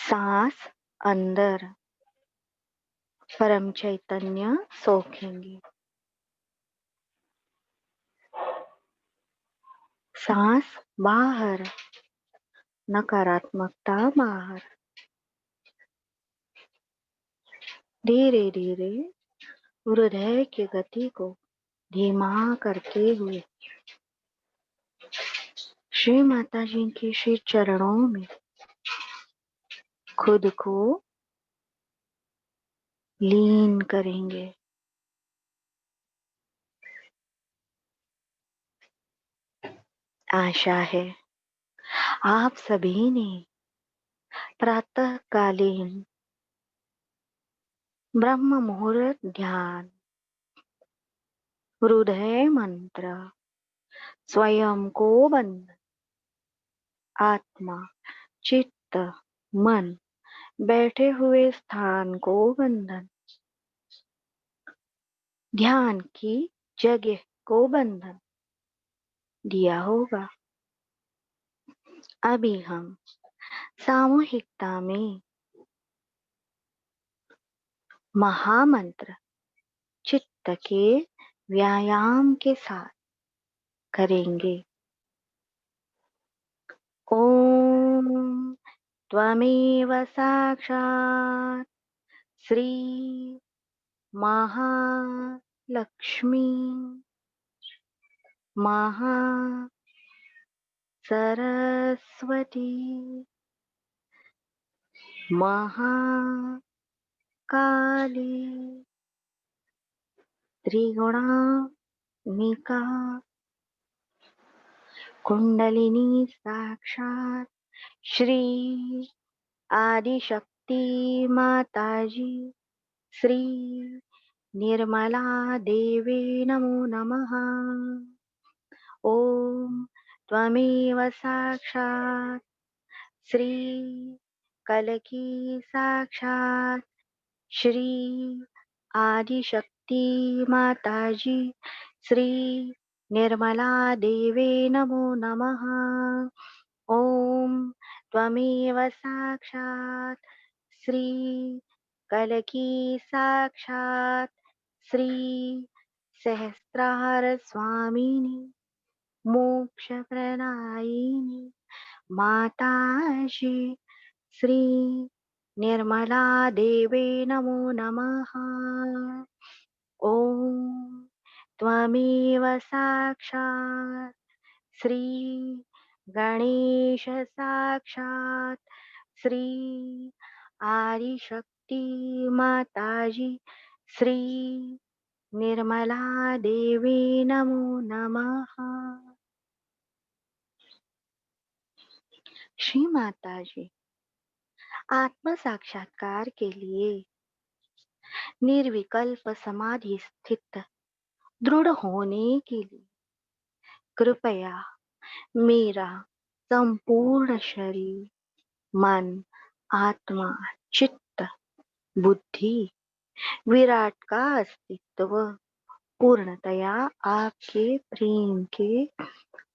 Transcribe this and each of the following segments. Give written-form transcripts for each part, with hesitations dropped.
सांस अंदर, परम चैतन्य सोखेंगे। सांस बाहर, नकारात्मकता बाहर। धीरे धीरे हृदय की गति को धीमा करते हुए श्री माता जी के श्री चरणों में खुद को लीन करेंगे। आशा है आप सभी ने प्रातःकालीन ब्रह्म मुहूर्त ध्यान, हृदय मंत्र, स्वयं को बंधन, आत्मा, चित्त, मन, बैठे हुए स्थान को बंधन, ध्यान की जगह को बंधन दिया होगा। अभी हम सामूहिकता में महामंत्र चित्त के व्यायाम के साथ करेंगे। ओम त्वमेव साक्षात् श्री महालक्ष्मी महा सरस्वती महाकाली त्रिगुणात्मिका कुंडलिनी साक्षात श्री आदिशक्ति माताजी श्री निर्मला देवी नमो नमः। ओम त्वमेव साक्षात् श्री कलकी साक्षात श्री आदिशक्ति माताजी श्री निर्मला देवी नमो नमः। ओम त्वमेव साक्षात् श्री कलकी साक्षात श्री सहस्त्रार स्वामिनी मोक्ष प्रदायिनी माताजी श्री निर्मला देवी नमो नमः। ओम त्वमेव साक्षात् श्री गणेश साक्षात श्री आदिशक्ति माताजी श्री निर्मला देवी नमो नमः। श्री माताजी आत्म साक्षात्कार के लिए निर्विकल्प समाधि स्थित दृढ़ होने के लिए कृपया मेरा संपूर्ण शरीर, मन, आत्मा, चित्त, बुद्धि, विराट का अस्तित्व पूर्णतया आपके प्रेम के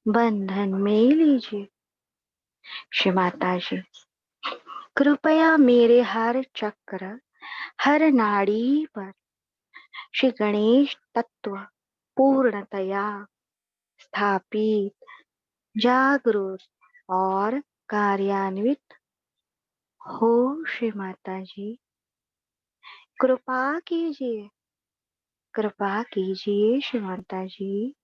बंधन में लीजिए। श्री माता जी कृपया मेरे हर चक्र, हर नाड़ी पर श्री गणेश तत्व पूर्णतया स्थापित, जागरूक और कार्यान्वित हो। श्री माता जी कृपा कीजिए, कृपा कीजिए। श्री माता जी,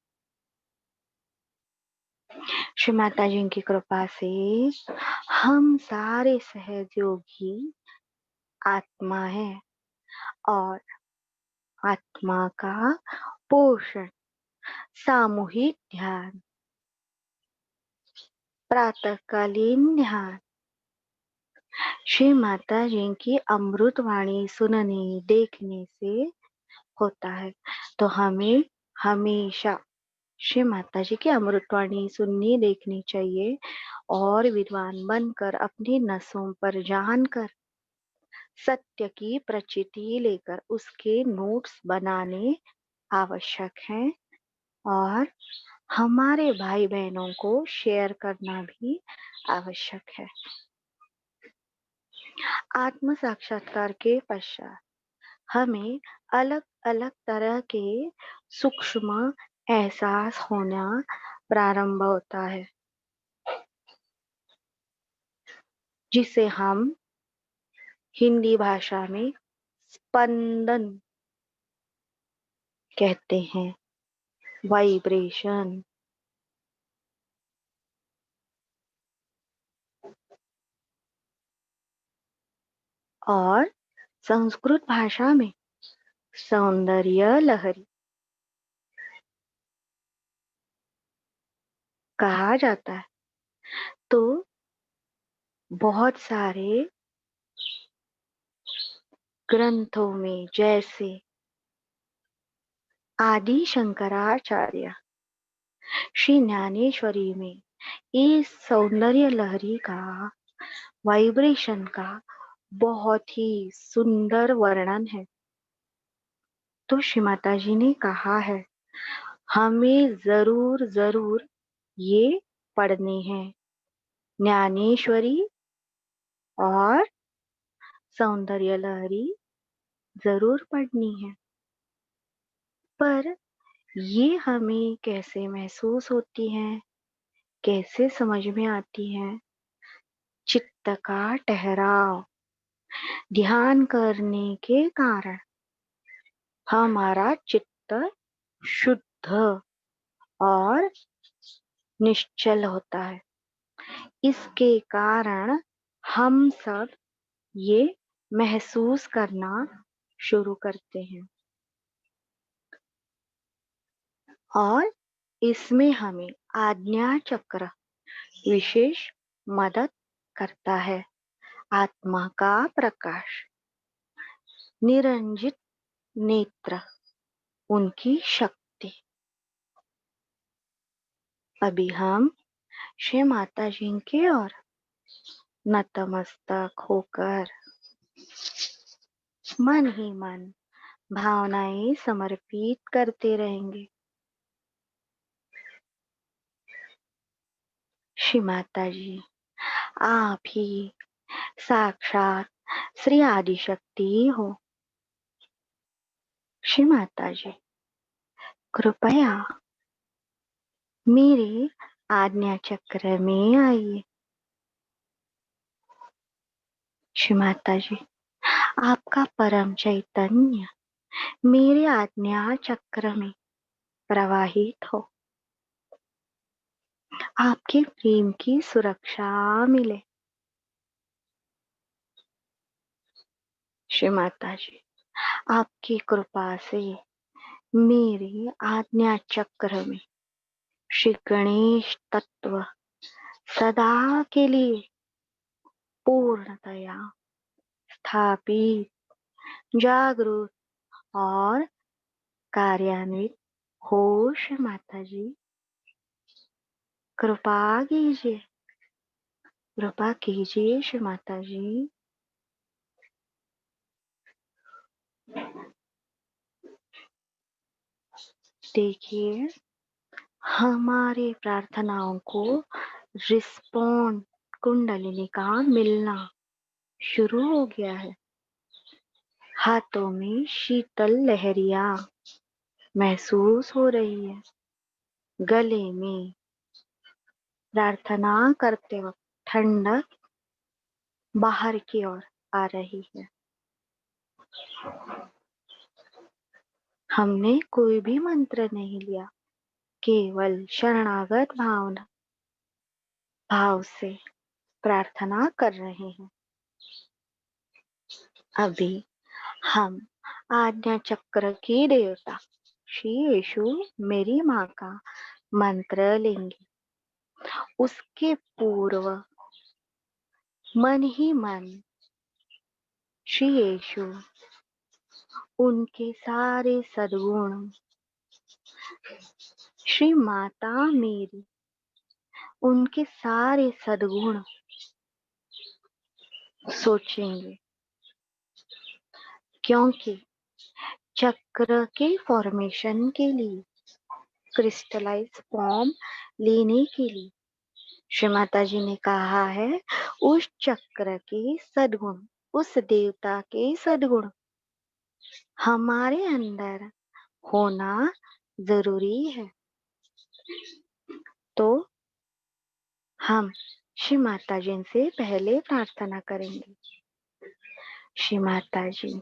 श्री माता जी की कृपा से हम सारे सहयोगी आत्मा है और आत्मा का पोषण सामूहिक ध्यान, प्रातःकालीन ध्यान, श्री माता जी की अमृत वाणी सुनने देखने से होता है। तो हमें हमेशा श्री माता जी की अमृतवाणी सुननी देखनी चाहिए और विद्वान बनकर अपनी नसों पर जानकर सत्य की प्रचिति लेकर उसके नोट्स बनाने आवश्यक हैं और हमारे भाई बहनों को शेयर करना भी आवश्यक है। आत्म साक्षात्कार के पश्चात हमें अलग अलग तरह के सूक्ष्म एहसास होना प्रारंभ होता है, जिसे हम हिंदी भाषा में स्पंदन कहते हैं, वाइब्रेशन। और संस्कृत भाषा में सौंदर्य लहरी कहा जाता है। तो बहुत सारे ग्रंथों में, जैसे आदि शंकराचार्य श्री ज्ञानेश्वरी में, इस सौंदर्य लहरी का, वाइब्रेशन का बहुत ही सुंदर वर्णन है। तो श्री माता जी ने कहा है, हमें जरूर जरूर ये पढ़ने हैं, ज्ञानेश्वरी और सौंदर्य लहरी जरूर पढ़नी है। पर ये हमें कैसे महसूस होती है, कैसे समझ में आती है? चित्त का ठहराव, ध्यान करने के कारण हमारा चित्त शुद्ध और निश्चल होता है। इसके कारण हम सब ये महसूस करना शुरू करते हैं और इसमें हमें आज्ञा चक्र विशेष मदद करता है। आत्मा का प्रकाश, निरंजित नेत्र, उनकी शक्ति। अभी हम श्री माता जी के और नतमस्तक होकर मन ही मन भावनाएं समर्पित करते रहेंगे। श्री माता जी, आप ही साक्षात श्री आदिशक्ति हो। श्री माता जी, कृपया मेरे आज्ञा चक्र में आइए। श्री माता जी, आपका परम चैतन्य मेरे आज्ञा चक्र में प्रवाहित हो। आपके प्रेम की सुरक्षा मिले। श्री माता जी, आपकी कृपा से मेरे आज्ञा चक्र में श्री गणेश तत्व सदा के लिए पूर्णतया स्थापित, जागरूक और कार्यान्वित हो। श्री माता जी, कृपा कीजिए, कृपा कीजिए। श्री माता जी, देखिए हमारे प्रार्थनाओं को रिस्पॉन्ड कुंडलिनी का मिलना शुरू हो गया है। हाथों में शीतल लहरियां महसूस हो रही है। गले में प्रार्थना करते वक्त ठंडक बाहर की ओर आ रही है। हमने कोई भी मंत्र नहीं लिया, केवल शरणागत भाव से प्रार्थना कर रहे हैं। अभी हम आज्ञा चक्र की देवता श्री यीशु मेरी माँ का मंत्र लेंगे। उसके पूर्व मन ही मन श्री यीशु, उनके सारे सद्गुण, श्री माता मेरी, उनके सारे सद्गुण सोचेंगे। क्योंकि चक्र के फॉर्मेशन के लिए, क्रिस्टलाइज फॉर्म लेने के लिए श्री माता जी ने कहा है, उस चक्र के सद्गुण उस देवता के सद्गुण हमारे अंदर होना जरूरी है। तो हम श्री माता जी से पहले प्रार्थना करेंगे। श्री माता जी,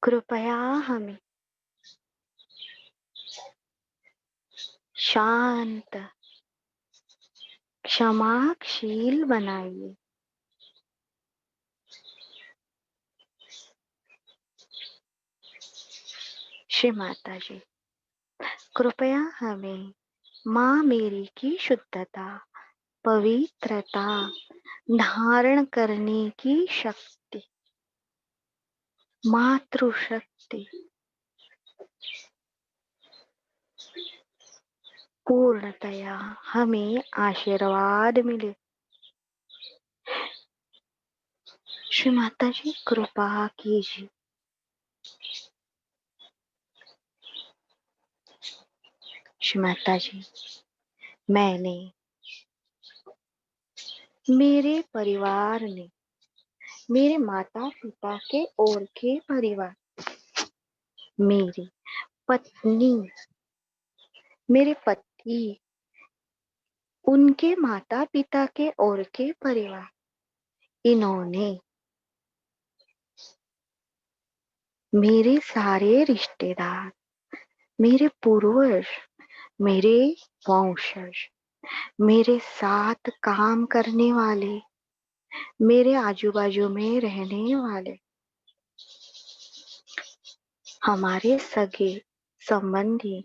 कृपया हमें शांत क्षमाशील बनाइए। श्री माता जी, कृपया हमें माँ मेरी की शुद्धता, पवित्रता धारण करने की शक्ति, मातृशक्ति पूर्णतया हमें आशीर्वाद मिले। श्री माता जी, कृपा कीजिए। श्री माता जी, मैंने, मेरे परिवार ने, मेरे माता पिता के और के परिवार, मेरी पत्नी, मेरे पति, उनके माता पिता के और के परिवार, इन्होंने मेरे सारे रिश्तेदार, मेरे पूर्वज, मेरे वंशज, मेरे साथ काम करने वाले, मेरे आजू बाजू में रहने वाले, हमारे सगे संबंधी,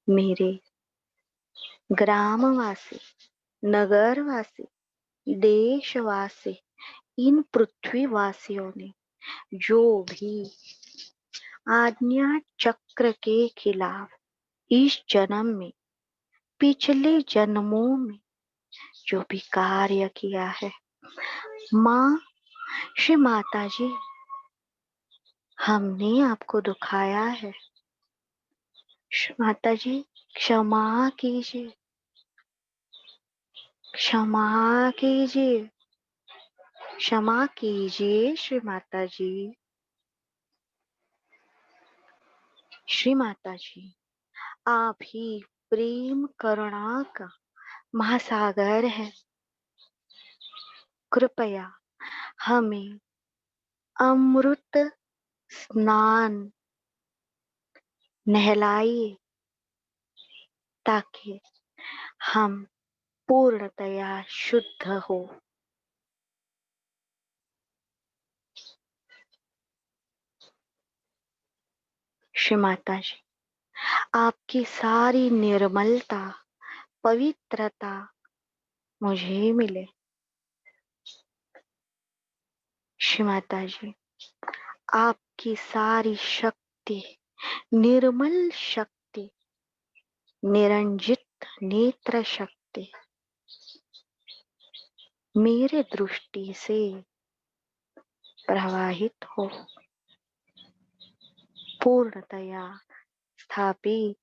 मेरे ग्रामवासी, नगरवासी, देशवासी, इन पृथ्वीवासियों ने जो भी आज्ञा चक्र के खिलाफ इस जन्म में, पिछले जन्मों में जो भी कार्य किया है, माँ श्री माता जी, हमने आपको दुखाया है, श्री माता जी क्षमा कीजिए, क्षमा कीजिए, क्षमा कीजिए। श्री माता जी, श्री माता जी, आप ही प्रेम करुणा का महासागर है। कृपया हमें अमृत स्नान नहलाइए ताकि हम पूर्णतया शुद्ध हो। श्री माता जी, आपकी सारी निर्मलता, पवित्रता मुझे मिले। श्री माता जी, आपकी सारी शक्ति, निर्मल शक्ति, निरंजित नेत्र शक्ति मेरे दृष्टि से प्रवाहित हो, पूर्णतया स्थापित,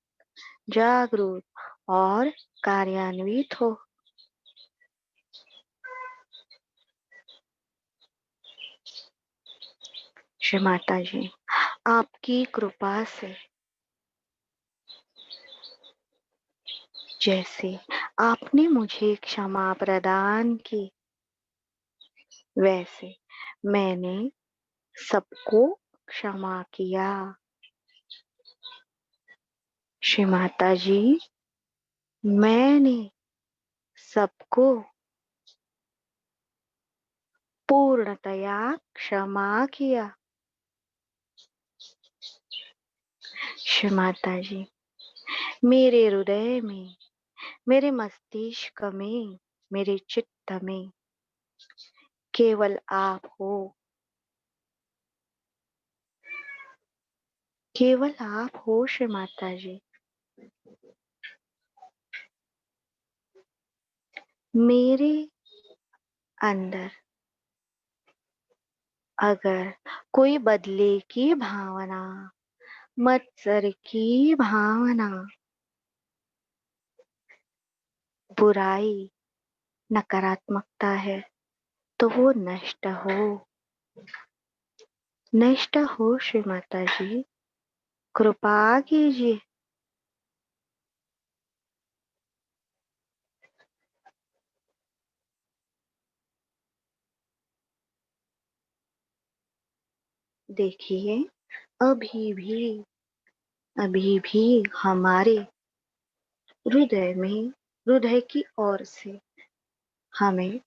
जागरूक और कार्यान्वित हो। श्री माता जी, आपकी कृपा से जैसे आपने मुझे क्षमा प्रदान की, वैसे मैंने सबको क्षमा किया। श्री माता जी, मैंने सबको पूर्णतया क्षमा किया। श्री माता जी, मेरे हृदय में, मेरे मस्तिष्क में, मेरे चित्त में केवल आप हो, केवल आप हो। श्री माता जी, मेरे अंदर अगर कोई बदले की भावना, मत्सर की भावना, बुराई, नकारात्मकता है तो वो नष्ट हो श्री माता जी, कृपा कीजिए। देखिए, अभी भी हमारे हृदय की ओर से हमें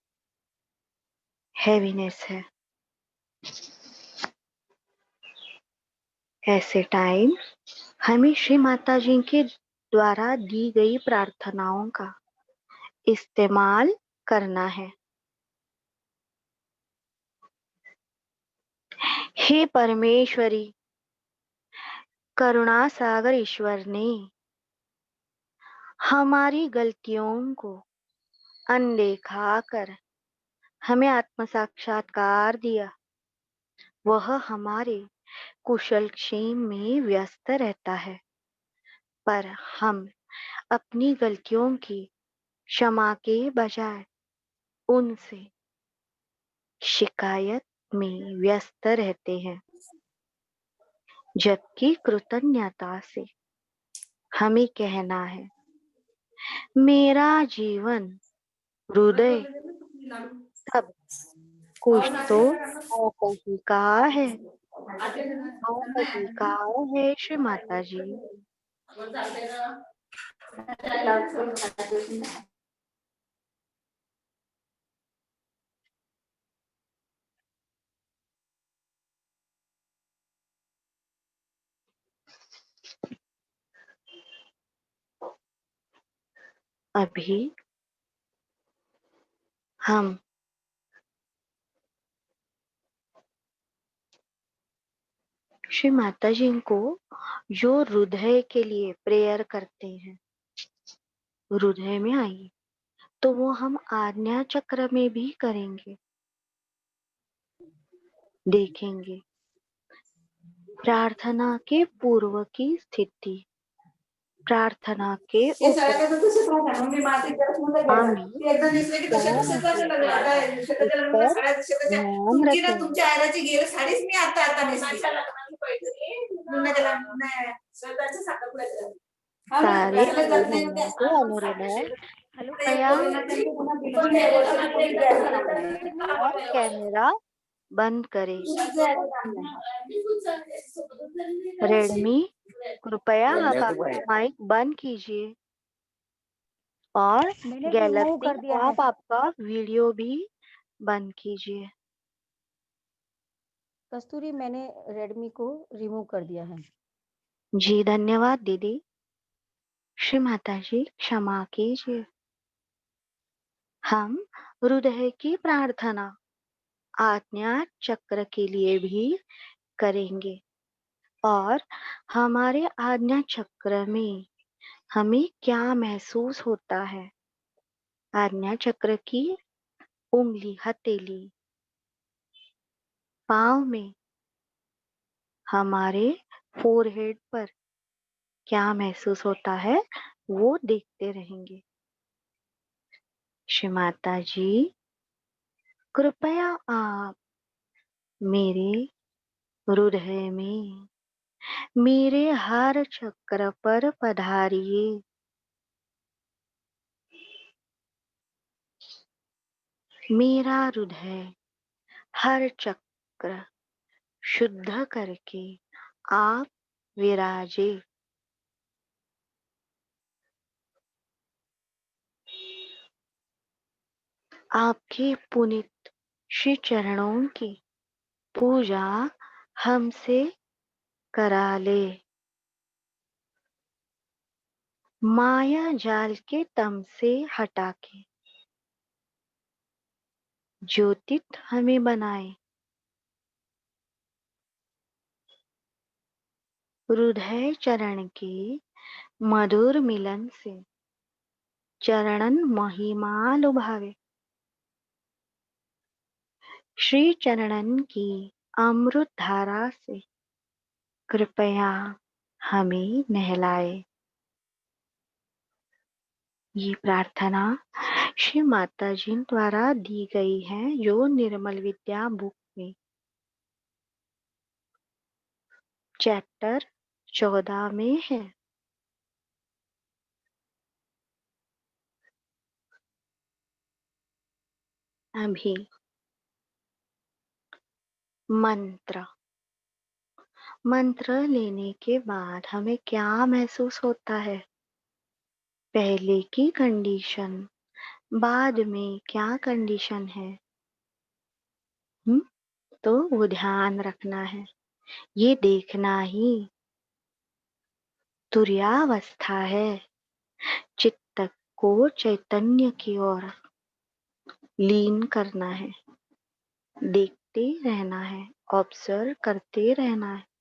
हैवीनेस है। ऐसे टाइम हमें श्री माता जी के द्वारा दी गई प्रार्थनाओं का इस्तेमाल करना है। हे परमेश्वरी, करुणा सागर ईश्वर ने हमारी गलतियों को अनदेखा कर हमें आत्म साक्षात्कार दिया। वह हमारे कुशल क्षेम में व्यस्त रहता है, पर हम अपनी गलतियों की क्षमा के बजाय उनसे शिकायत में व्यस्त रहते हैं, जबकि कृतज्ञता से हमें कहना है, मेरा जीवन हृदय सब कुछ तो आप ही का है, आप ही का है श्री माता जी। अभी हम श्री माता जी को जो हृदय के लिए प्रेयर करते हैं, हृदय में आइए, तो वो हम आज्ञा चक्र में भी करेंगे। देखेंगे प्रार्थना के पूर्व की स्थिति, प्रार्थना के ये सारा उपरांत का तो तुझे पता है मम्मी मारती तरफ मुंडा गेला हमें ती एकदम दिसले की क्या तशा तशाच महसूस वाटलं होता आता है, इस शक्यतो मला पर साड्या तशा ध्यान तुमची ना रखें। तुमच्या आयराची गेल साडीच मी आता नेसली लग्नाची पहिली मुंडा गेला स्वतःच्या साखरपुड्यात सारे भाई बहनों को अनुरोध है, कृपया और कैमरा बंद करें। रेडमी, कृपया आप आपका माइक बंद कीजिए और मैंने रिमूव गैलेक्सी कर दिया है। आप आपका वीडियो भी बंद कीजिए। कस्तूरी, मैंने रेडमी को रिमूव कर दिया है। जी धन्यवाद दीदी। श्री माता जी क्षमा कीजिए। हम हृदय की प्रार्थना आज्ञा चक्र के लिए भी करेंगे और हमारे आज्ञा चक्र में हमें क्या महसूस होता है। आज्ञा चक्र की उंगली हथेली पांव में हमारे फोरहेड पर क्या महसूस होता है वो देखते रहेंगे। श्री माता जी, कृपया आप मेरे हृदय में मेरे हर चक्र पर पधारिए। मेरा हृदय हर चक्र शुद्ध करके आप विराजे। आपके पुनीत श्री चरणों की पूजा हमसे करा ले। माया जाल के तम से हटा के ज्योतित हमें बनाए। हृदय चरण के मधुर मिलन से चरणन महिमा लुभावे। श्री चरणन की अमृत धारा से कृपया हमें नहलाए। ये प्रार्थना श्री माता जी द्वारा दी गई है, जो निर्मल विद्या बुक में चैप्टर 14 में है। अभी मंत्र लेने के बाद हमें क्या महसूस होता है? पहले की कंडीशन, बाद में क्या कंडीशन है? तो वो ध्यान रखना है, ये देखना ही तुर्यावस्था है। चित्त को चैतन्य की ओर लीन करना है, देखते रहना है, ऑब्जर्व करते रहना है।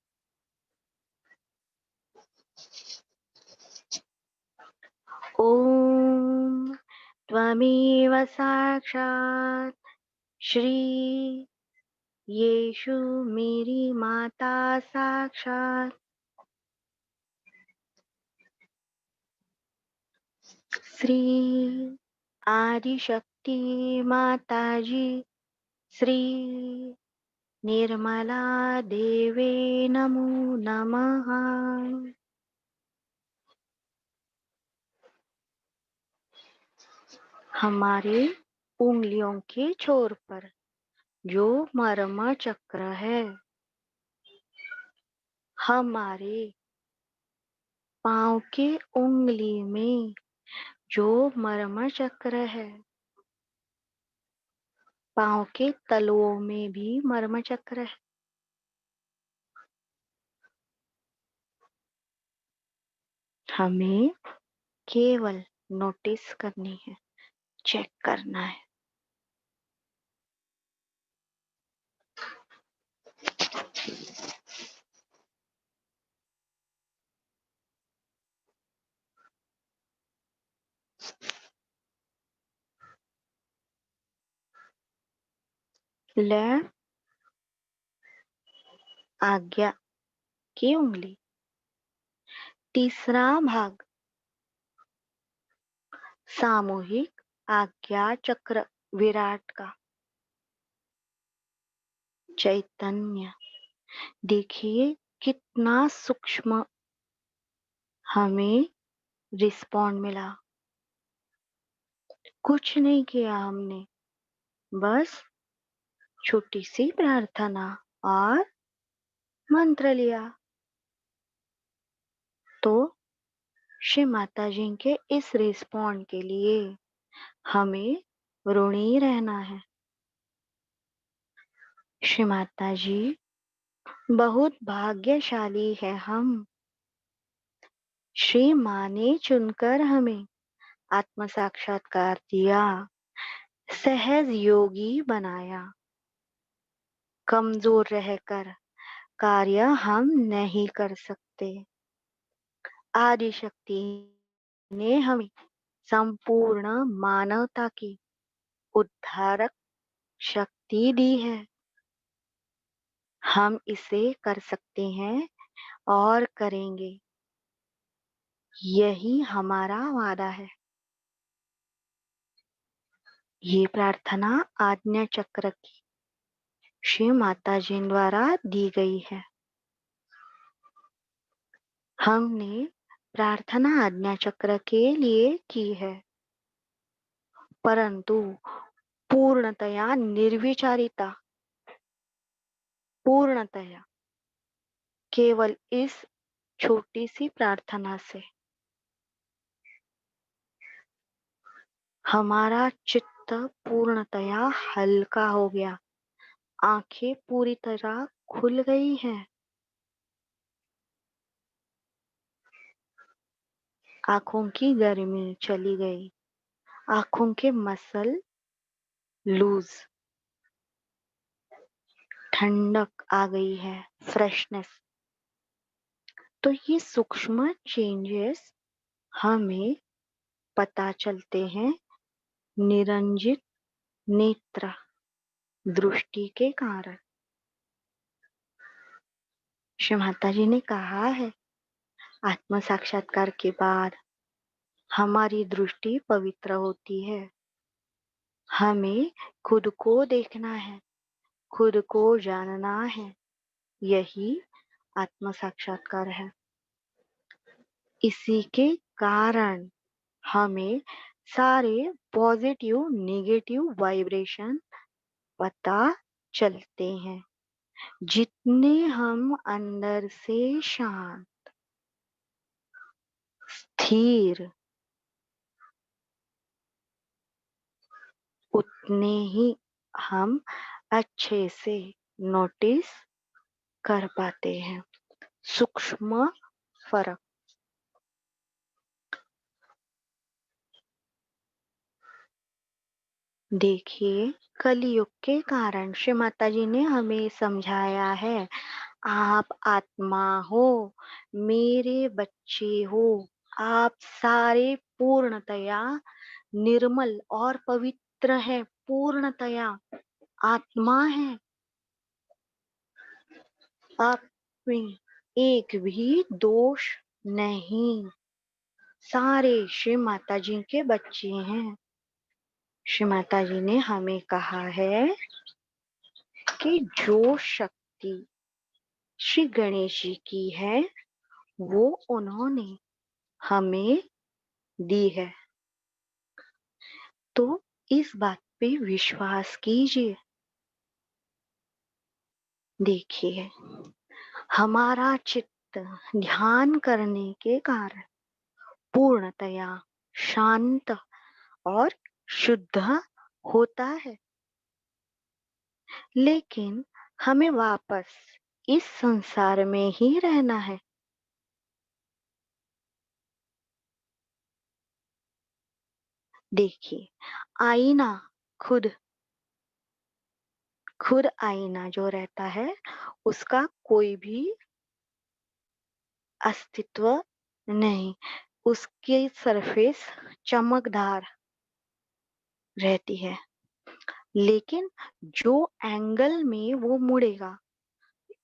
ओम त्वमेव साक्षात् श्री येषु मेरी माता साक्षात् श्री आदिशक्ति माता जी श्री निर्मला देवे नमो नमः। हमारे उंगलियों के छोर पर जो मर्म चक्र है, हमारे पाँव के उंगली में जो मर्म चक्र है, पाँव के तलुओं में भी मर्म चक्र है। हमें केवल नोटिस करनी है, चेक करना है। लेफ्ट आज्ञा की उंगली, तीसरा भाग सामूहिक आज्ञा चक्र विराट का चैतन्य। देखिए कितना सूक्ष्म हमें रिस्पॉन्ड मिला। कुछ नहीं किया हमने, बस छोटी सी प्रार्थना और मंत्र लिया। तो श्री माता जी के इस रिस्पॉन्ड के लिए हमें ऋणी रहना है। श्री माता जी बहुत भाग्यशाली है हम। श्री माँ ने चुनकर हमें आत्म साक्षात्कार दिया, सहज योगी बनाया। कमजोर रहकर कार्य हम नहीं कर सकते। आदि शक्ति ने हमें संपूर्ण मानवता की उद्धारक शक्ति दी है। हम इसे कर सकते हैं और करेंगे, यही हमारा वादा है। ये प्रार्थना आज्ञा चक्र की श्री माता जी द्वारा दी गई है। हमने प्रार्थना आज्ञा चक्र के लिए की है, परंतु पूर्णतया निर्विचारिता, पूर्णतया केवल इस छोटी सी प्रार्थना से हमारा चित्त पूर्णतया हल्का हो गया, आंखें पूरी तरह खुल गई हैं। आंखों की गर्मी चली गई, आंखों के मसल लूज, ठंडक आ गई है, फ्रेशनेस। तो ये सूक्ष्म चेंजेस हमें पता चलते हैं निरंजित नेत्र दृष्टि के कारण। श्री माता जी ने कहा है, आत्म साक्षात्कार के बाद हमारी दृष्टि पवित्र होती है। हमें खुद को देखना है, खुद को जानना है। यही आत्म साक्षात्कार है। इसी के कारण हमें सारे पॉजिटिव नेगेटिव वाइब्रेशन पता चलते हैं। जितने हम अंदर से शांत, स्थिर, उतने ही हम अच्छे से नोटिस कर पाते हैं सूक्ष्म फर्क। देखिए, कलयुग के कारण श्री माता जी ने हमें समझाया है, आप आत्मा हो, मेरे बच्चे हो, आप सारे पूर्णतया निर्मल और पवित्र है, पूर्णतया आत्मा है। आप में एक भी दोष नहीं, सारे श्री माता जी के बच्चे हैं। श्री माता जी ने हमें कहा है कि जो शक्ति श्री गणेश जी की है वो उन्होंने हमें दी है। तो इस बात पे विश्वास कीजिए। देखिए, हमारा चित्त ध्यान करने के कारण पूर्णतया शांत और शुद्ध होता है। लेकिन हमें वापस इस संसार में ही रहना है। देखिए, आईना खुद आईना जो रहता है उसका कोई भी अस्तित्व नहीं, उसकी सरफेस चमकदार रहती है। लेकिन जो एंगल में वो मुड़ेगा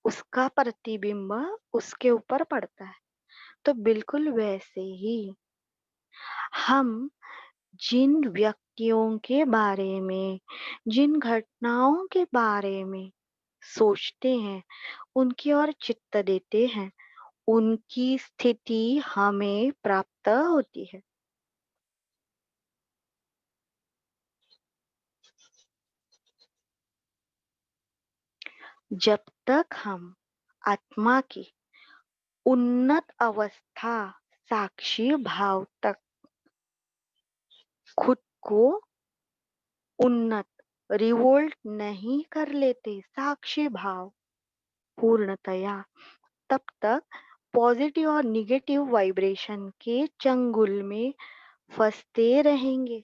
उसका प्रतिबिंब उसके ऊपर पड़ता है। तो बिल्कुल वैसे ही हम जिन व्यक्तियों के बारे में, जिन घटनाओं के बारे में सोचते हैं, उनकी ओर चित्त देते हैं, उनकी स्थिति हमें प्राप्त होती है। जब तक हम आत्मा की उन्नत अवस्था साक्षी भाव तक खुद को उन्नत रिवोल्ट नहीं कर लेते, साक्षी भाव पूर्णतया, तब तक पॉजिटिव और निगेटिव वाइब्रेशन के चंगुल में फंसते रहेंगे।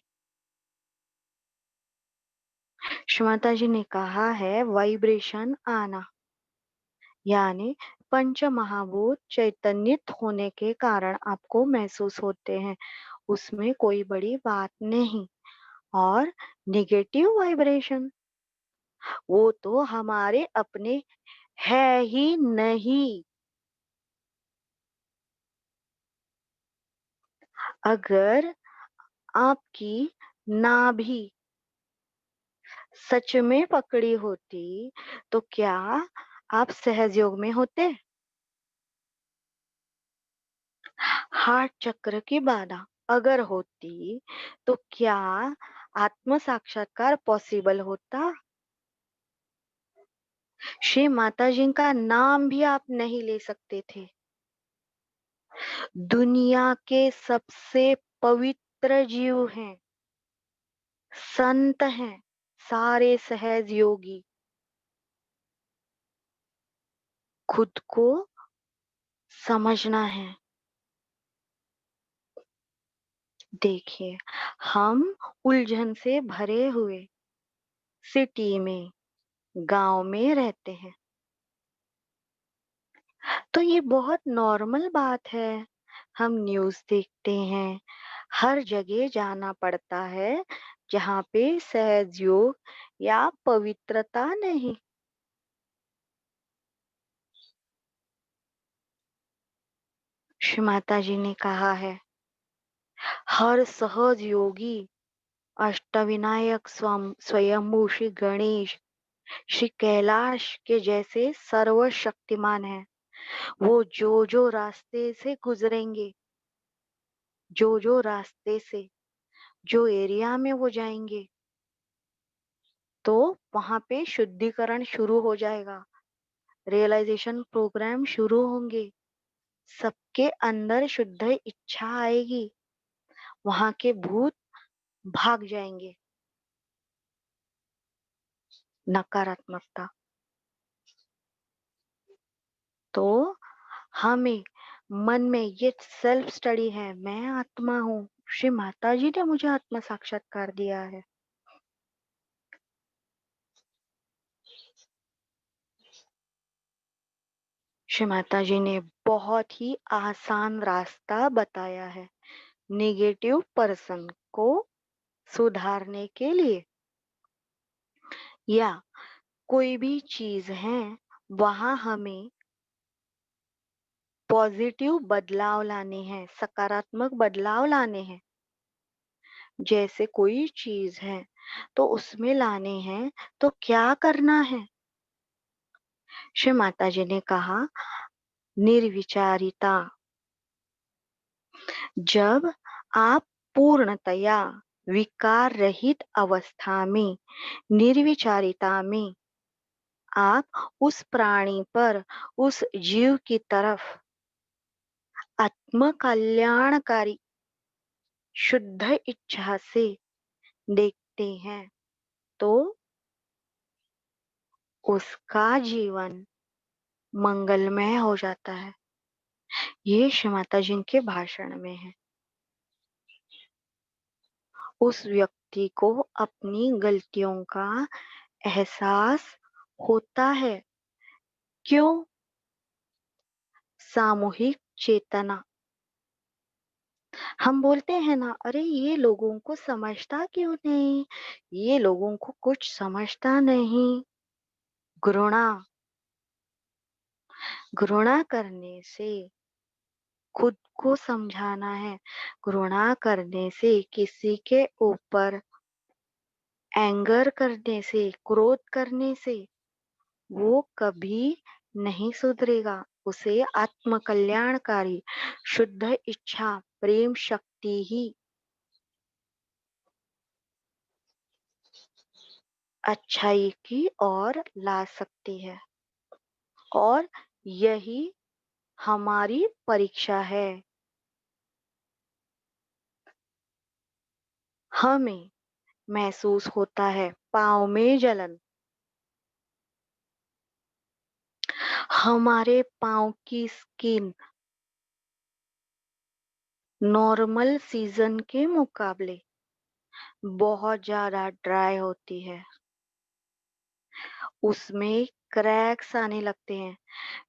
श्रीमाता जी ने कहा है वाइब्रेशन आना, यानी पंच महाभूत चैतन्यित होने के कारण आपको महसूस होते हैं, उसमें कोई बड़ी बात नहीं। और निगेटिव वाइब्रेशन वो तो हमारे अपने है ही नहीं। अगर आपकी नाभि सच में पकड़ी होती तो क्या आप सहज में होते? हार्ट चक्र की बाधा अगर होती तो क्या आत्म साक्षात्कार पॉसिबल होता? श्री माता जी का नाम भी आप नहीं ले सकते थे। दुनिया के सबसे पवित्र जीव हैं, संत हैं, सारे सहज योगी। खुद को समझना है। देखिए, हम उलझन से भरे हुए सिटी में, गांव में रहते हैं, तो ये बहुत नॉर्मल बात है। हम न्यूज़ देखते हैं, हर जगह जाना पड़ता है जहाँ पे सहज योग या पवित्रता नहीं। श्री माता जी ने कहा है हर सहज योगी, अष्टविनायक स्वयंभू श्री गणेश, श्री कैलाश के जैसे सर्वशक्तिमान है। वो जो जो रास्ते से गुजरेंगे, जो जो रास्ते से, जो एरिया में वो जाएंगे, तो वहां पे शुद्धिकरण शुरू हो जाएगा, रियलाइजेशन प्रोग्राम शुरू होंगे, सबके अंदर शुद्ध इच्छा आएगी, वहां के भूत भाग जाएंगे, नकारात्मकता। तो हमें मन में ये सेल्फ स्टडी है, मैं आत्मा हूँ, श्री माता जी ने मुझे आत्मा साक्षात्कार दिया है। श्री माता जी ने बहुत ही आसान रास्ता बताया है नेगेटिव पर्सन को सुधारने के लिए, या कोई भी चीज है वहां हमें पॉजिटिव बदलाव लाने हैं, सकारात्मक बदलाव लाने हैं। जैसे कोई चीज है तो उसमें लाने हैं, तो क्या करना है? श्री माता जी ने कहा निर्विचारिता। जब आप पूर्णतया विकार रहित अवस्था में, निर्विचारिता में, आप उस प्राणी पर, उस जीव की तरफ आत्म कल्याणकारी शुद्ध इच्छा से देखते हैं, तो उसका जीवन मंगलमय हो जाता है। ये श्री माता जी के भाषण में है। उस व्यक्ति को अपनी गलतियों का एहसास होता है। क्यों? सामूहिक चेतना। हम बोलते हैं ना, अरे ये लोगों को समझता क्यों नहीं, ये लोगों को कुछ समझता नहीं। घृणा, घृणा करने से खुद को समझाना है। घृणा करने से, किसी के ऊपर एंगर करने से, क्रोध करने से वो कभी नहीं सुधरेगा। उसे आत्म कल्याणकारी शुद्ध इच्छा प्रेम शक्ति ही अच्छाई की ओर ला सकती है। और यही हमारी परीक्षा है। हमें महसूस होता है पाँव में जलन, हमारे पाँव की स्किन नॉर्मल सीजन के मुकाबले बहुत ज्यादा ड्राई होती है, उसमें क्रैक्स आने लगते हैं,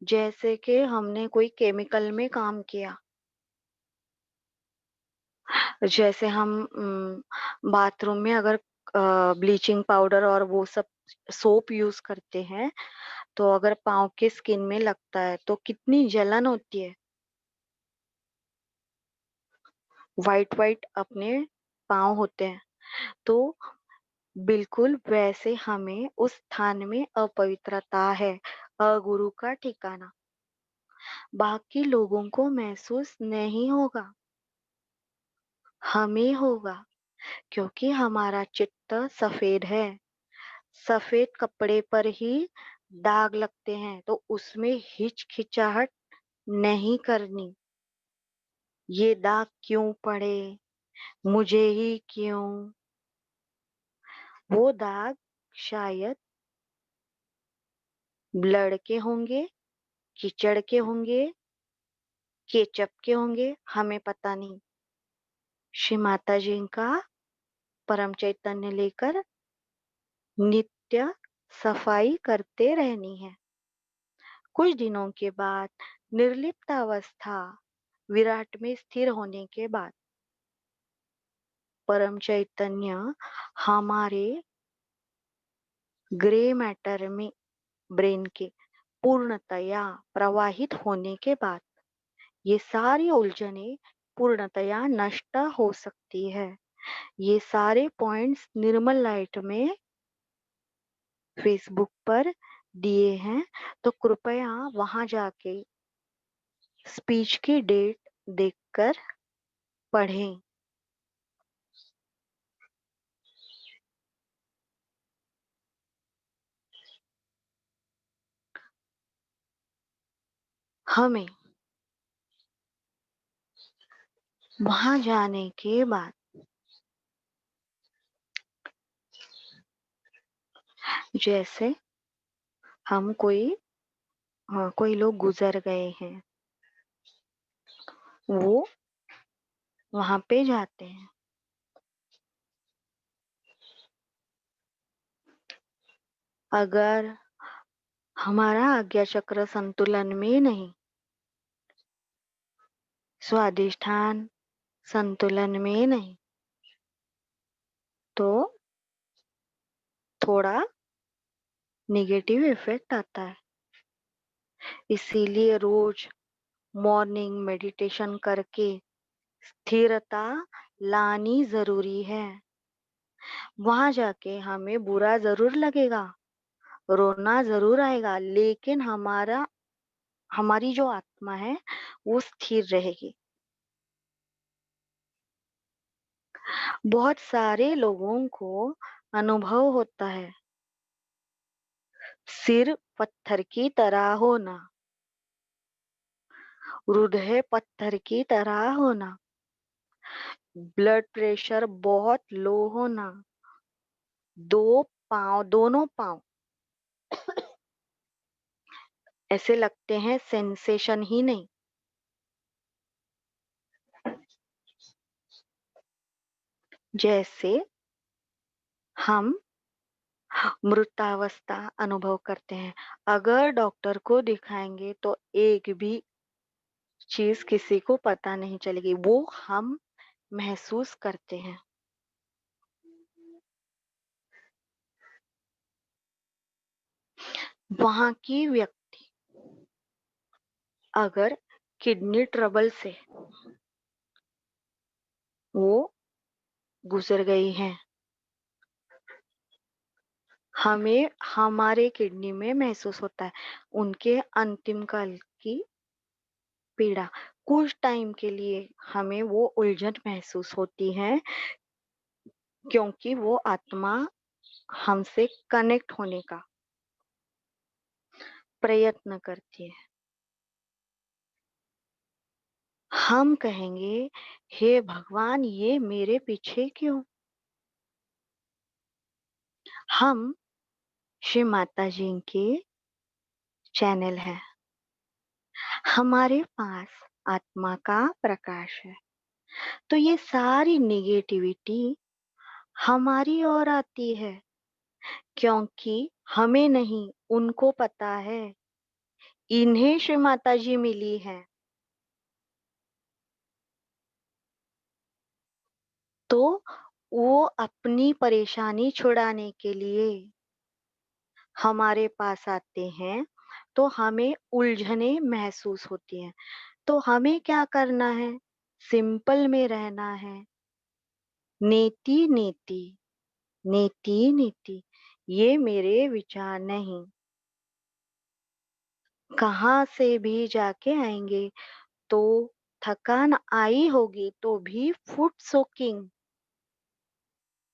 जैसे कि हमने कोई केमिकल में काम किया। जैसे हम बाथरूम में अगर ब्लीचिंग पाउडर और वो सब सोप यूज करते हैं, तो अगर पाँव के स्किन में लगता है तो कितनी जलन होती है। वाइट वाइट अपने पाँव होते हैं। तो बिल्कुल वैसे हमें उस स्थान में अपवित्रता है, अगुरु का ठिकाना। बाकी लोगों को महसूस नहीं होगा, हमें होगा, क्योंकि हमारा चित्त सफेद है। सफेद कपड़े पर ही दाग लगते हैं, तो उसमें हिचकिचाहट नहीं करनी। ये दाग क्यों पड़े, मुझे ही क्यों? वो दाग शायद ब्लड के होंगे, कीचड़ के होंगे, केचप के होंगे, हमें पता नहीं। श्री माता जी का परम चैतन्य लेकर नित्य सफाई करते रहनी है। कुछ दिनों के बाद निर्लिप्त अवस्था विराट में स्थिर होने के बाद परम चैतन्य हमारे ग्रे मैटर में, ब्रेन के पूर्णतया प्रवाहित होने के बाद ये सारी उलझने पूर्णतया नष्ट हो सकती है। ये सारे पॉइंट्स निर्मल लाइट में फेसबुक पर दिए हैं, तो कृपया वहां जाके स्पीच की डेट देखकर पढ़ें। हमें वहां जाने के बाद जैसे हम कोई लोग गुजर गए हैं, वो वहां पे जाते हैं। अगर हमारा आज्ञा चक्र संतुलन में नहीं, स्वादिष्ठान संतुलन में नहीं, तो थोड़ा नेगेटिव इफेक्ट आता है। इसीलिए रोज मॉर्निंग मेडिटेशन करके स्थिरता लानी जरूरी है। वहां जाके हमें बुरा जरूर लगेगा, रोना जरूर आएगा, लेकिन हमारी जो आत्मा है वो स्थिर रहेगी। बहुत सारे लोगों को अनुभव होता है सिर पत्थर की तरह होना, हृदय पत्थर की तरह होना, ब्लड प्रेशर बहुत लो होना, दोनों पाँव ऐसे लगते हैं सेंसेशन ही नहीं। जैसे हम मृतावस्था अनुभव करते हैं। अगर डॉक्टर को दिखाएंगे तो एक भी चीज किसी को पता नहीं चलेगी, वो हम महसूस करते हैं। वहां की व्यक्ति अगर किडनी ट्रबल से वो गुजर गई हैं, हमें हमारे किडनी में महसूस होता है उनके अंतिम काल की पीड़ा। कुछ टाइम के लिए हमें वो उलझन महसूस होती है, क्योंकि वो आत्मा हमसे कनेक्ट होने का प्रयत्न करती है। हम कहेंगे, हे भगवान, ये मेरे पीछे क्यों? हम श्री माता जी के चैनल है, हमारे पास आत्मा का प्रकाश है, तो ये सारी नेगेटिविटी हमारी ओर आती है, क्योंकि हमें नहीं, उनको पता है, इन्हें श्री माता जी मिली है। तो वो अपनी परेशानी छुड़ाने के लिए हमारे पास आते हैं, तो हमें उलझने महसूस होती हैं। तो हमें क्या करना है? सिंपल में रहना है। नेति नेति, नेति नेति, ये मेरे विचार नहीं। कहाँ से भी जाके आएंगे तो थकान आई होगी तो भी फुट सोकिंग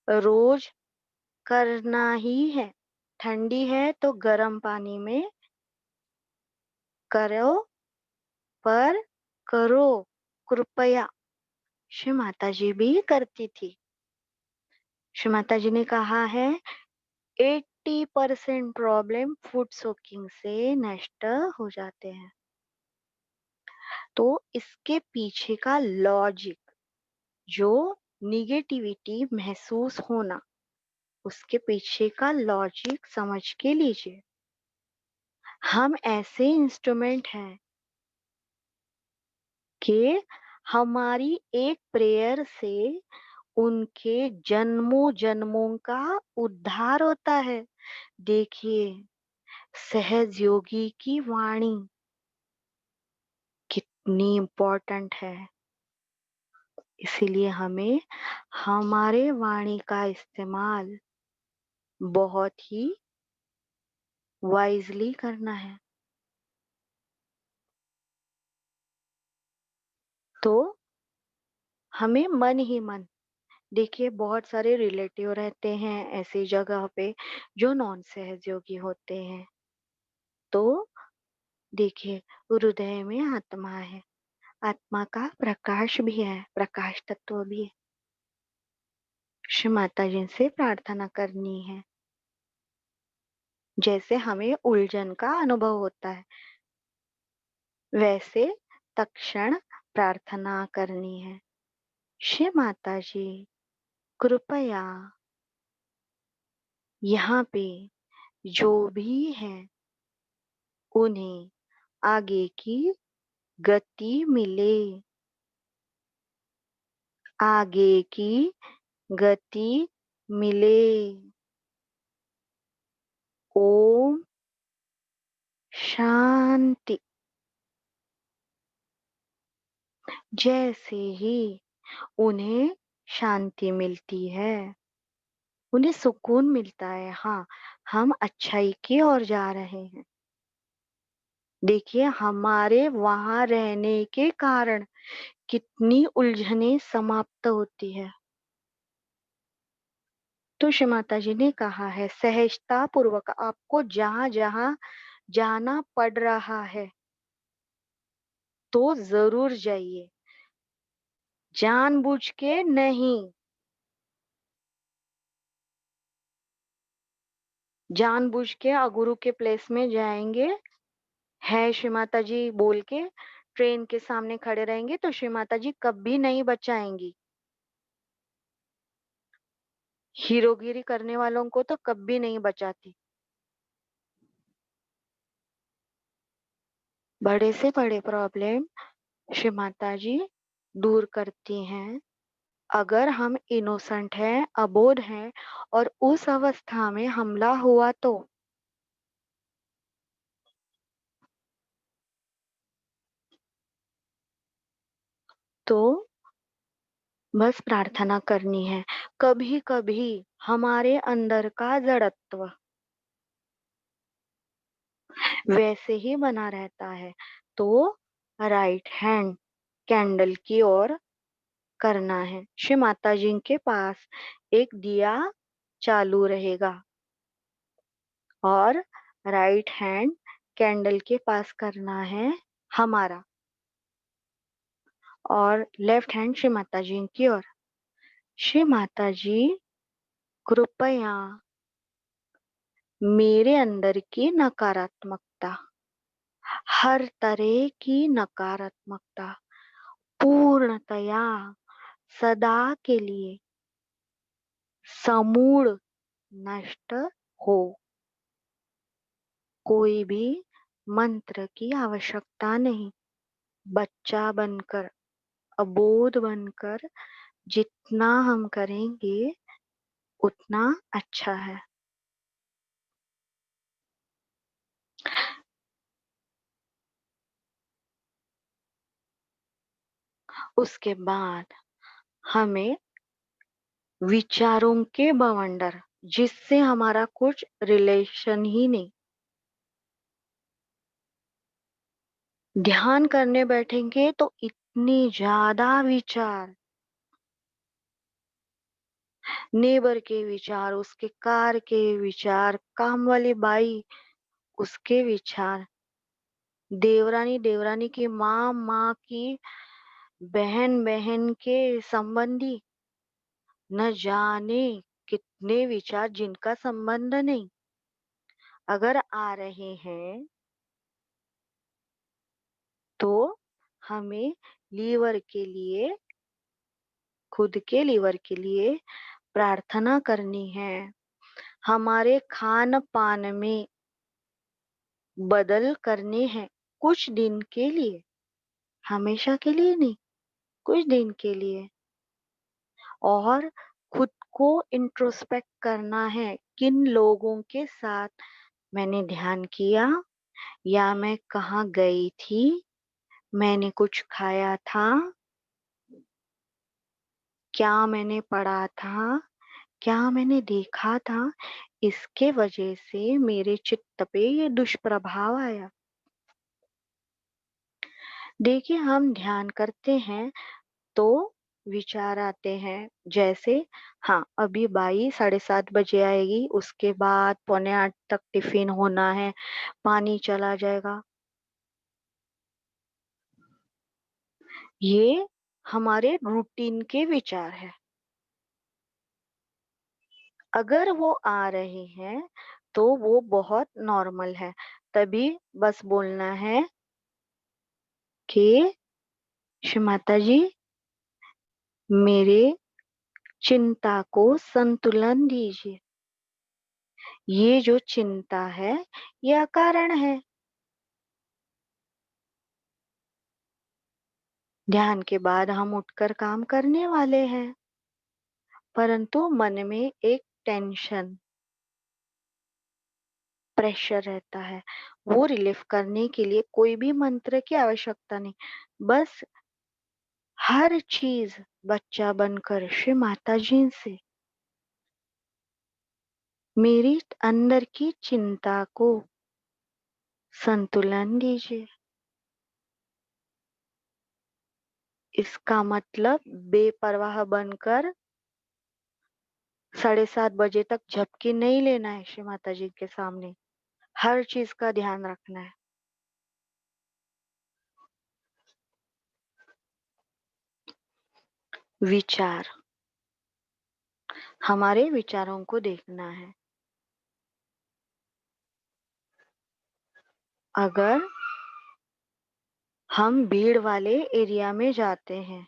रोज करना ही है। ठंडी है तो गर्म पानी में करो, पर करो कृपया। श्री माता जी भी करती थी। श्री माता जी ने कहा है 80% प्रॉब्लम फूड सोकिंग से नष्ट हो जाते हैं। तो इसके पीछे का लॉजिक, जो निगेटिविटी महसूस होना, उसके पीछे का लॉजिक समझ के लीजिए। हम ऐसे इंस्ट्रूमेंट हैं कि हमारी एक प्रेयर से उनके जन्मों जन्मों का उद्धार होता है। देखिए, सहज योगी की वाणी कितनी इम्पोर्टेंट है। इसीलिए हमें हमारे वाणी का इस्तेमाल बहुत ही वाइजली करना है। तो हमें मन ही मन, देखिए बहुत सारे रिलेटिव रहते हैं ऐसी जगह पे जो नॉन सहयोगी होते हैं। तो देखिए, हृदय में आत्मा है, आत्मा का प्रकाश भी है, प्रकाश तत्व भी है। श्री माता जी से प्रार्थना करनी है। जैसे हमें उलझन का अनुभव होता है, वैसे तत्क्षण प्रार्थना करनी है। श्री माता जी, कृपया यहाँ पे जो भी है उन्हें आगे की गति मिले, आगे की गति मिले। ओम शांति। जैसे ही उन्हें शांति मिलती है, उन्हें सुकून मिलता है, हाँ हम अच्छाई की ओर जा रहे हैं। देखिए हमारे वहां रहने के कारण कितनी उलझने समाप्त होती है। तो श्री माता जी ने कहा है, सहजता पूर्वक आपको जहां जहां जाना पड़ रहा है तो जरूर जाइए, जानबूझ के नहीं। जानबूझ के अगुरु के प्लेस में जाएंगे, है श्री माता जी बोल के ट्रेन के सामने खड़े रहेंगे तो श्री माता जी कभी नहीं बचाएंगी। हीरोगिरी करने वालों को तो कभी नहीं बचाती। बड़े से बड़े प्रॉब्लम श्री माता जी दूर करती हैं। अगर हम इनोसेंट हैं, अबोध हैं और उस अवस्था में हमला हुआ तो बस प्रार्थना करनी है। कभी कभी हमारे अंदर का जड़त्व वैसे ही बना रहता है, तो राइट हैंड कैंडल की ओर करना है। श्री माता जी के पास एक दिया चालू रहेगा और राइट हैंड कैंडल के पास करना है हमारा, और लेफ्ट हैंड श्री माता जी की ओर। श्री माता जी, कृपया मेरे अंदर की नकारात्मकता, हर तरह की नकारात्मकता पूर्णतया सदा के लिए समूल नष्ट हो। कोई भी मंत्र की आवश्यकता नहीं। बच्चा बनकर, अबोध बनकर जितना हम करेंगे उतना अच्छा है। उसके बाद हमें विचारों के बवंडर, जिससे हमारा कुछ रिलेशन ही नहीं, ध्यान करने बैठेंगे तो इतनी ज्यादा विचार, नेबर के विचार, उसके कार के विचार, काम वाली बाई उसके विचार, देवरानी देवरानी की माँ, माँ की बहन, बहन के संबंधी, न जाने कितने विचार जिनका संबंध नहीं अगर आ रहे हैं तो हमें लीवर के लिए, खुद के लीवर के लिए प्रार्थना करनी है। हमारे खान पान में बदल करने हैं कुछ दिन के लिए, हमेशा के लिए नहीं, कुछ दिन के लिए। और खुद को इंट्रोस्पेक्ट करना है, किन लोगों के साथ मैंने ध्यान किया, या मैं कहाँ गई थी, मैंने कुछ खाया था, क्या मैंने पढ़ा था, क्या मैंने देखा था, इसके वजह से मेरे चित्त पे ये दुष्प्रभाव आया। देखिए, हम ध्यान करते हैं तो विचार आते हैं, जैसे हाँ, अभी बाई 7:30 बजे आएगी, उसके बाद 7:45 तक टिफिन होना है, पानी चला जाएगा। ये हमारे रूटीन के विचार है। अगर वो आ रहे हैं तो वो बहुत नॉर्मल है। तभी बस बोलना है कि श्री माता जी, मेरे चिंता को संतुलन दीजिए। ये जो चिंता है, ये अकारण है। ध्यान के बाद हम उठकर काम करने वाले हैं, परंतु मन में एक टेंशन, प्रेशर रहता है। वो रिलीफ करने के लिए कोई भी मंत्र की आवश्यकता नहीं, बस हर चीज बच्चा बनकर श्री माता जी से मेरी अंदर की चिंता को संतुलन दीजिए। इसका मतलब बेपरवाह बनकर 7:30 बजे तक झपकी नहीं लेना है श्री माता जी के सामने। हर चीज का ध्यान रखना है। विचार, हमारे विचारों को देखना है। अगर हम भीड़ वाले एरिया में जाते हैं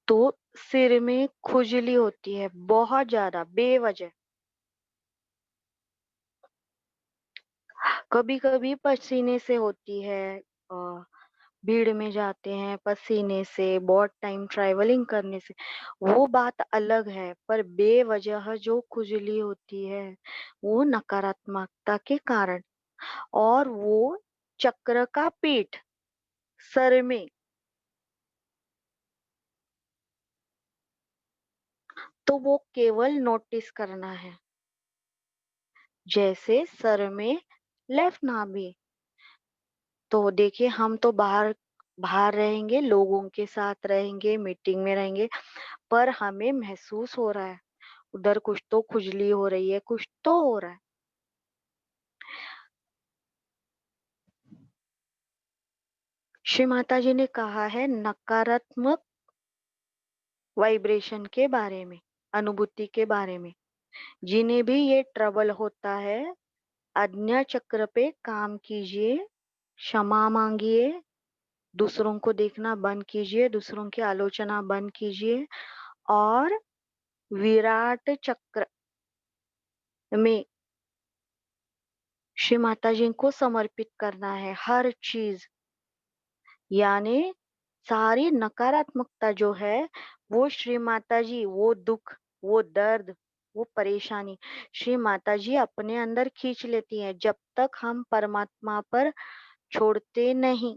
तो सिर में खुजली होती है बहुत ज्यादा बेवजह। कभी कभी पसीने से होती है, भीड़ में जाते हैं पसीने से, बहुत टाइम ट्रैवलिंग करने से, वो बात अलग है। पर बेवजह जो खुजली होती है वो नकारात्मकता के कारण, और वो चक्र का पीठ सर में, तो वो केवल नोटिस करना है। जैसे सर में लेफ्ट नाभि, तो देखिए हम तो बाहर बाहर रहेंगे, लोगों के साथ रहेंगे, मीटिंग में रहेंगे, पर हमें महसूस हो रहा है उधर कुछ तो खुजली हो रही है, कुछ तो हो रहा है। श्री माता जी ने कहा है नकारात्मक वाइब्रेशन के बारे में, अनुभूति के बारे में। जिन्हें भी ये ट्रबल होता है, आज्ञा चक्र पे काम कीजिए, क्षमा मांगिए, दूसरों को देखना बंद कीजिए, दूसरों की आलोचना बंद कीजिए, और विराट चक्र में श्री माता जी को समर्पित करना है हर चीज। यानी सारी नकारात्मकता जो है वो श्री माता जी, वो दुख, वो दर्द, वो परेशानी श्री माता जी अपने अंदर खींच लेती हैं, जब तक हम परमात्मा पर छोड़ते नहीं।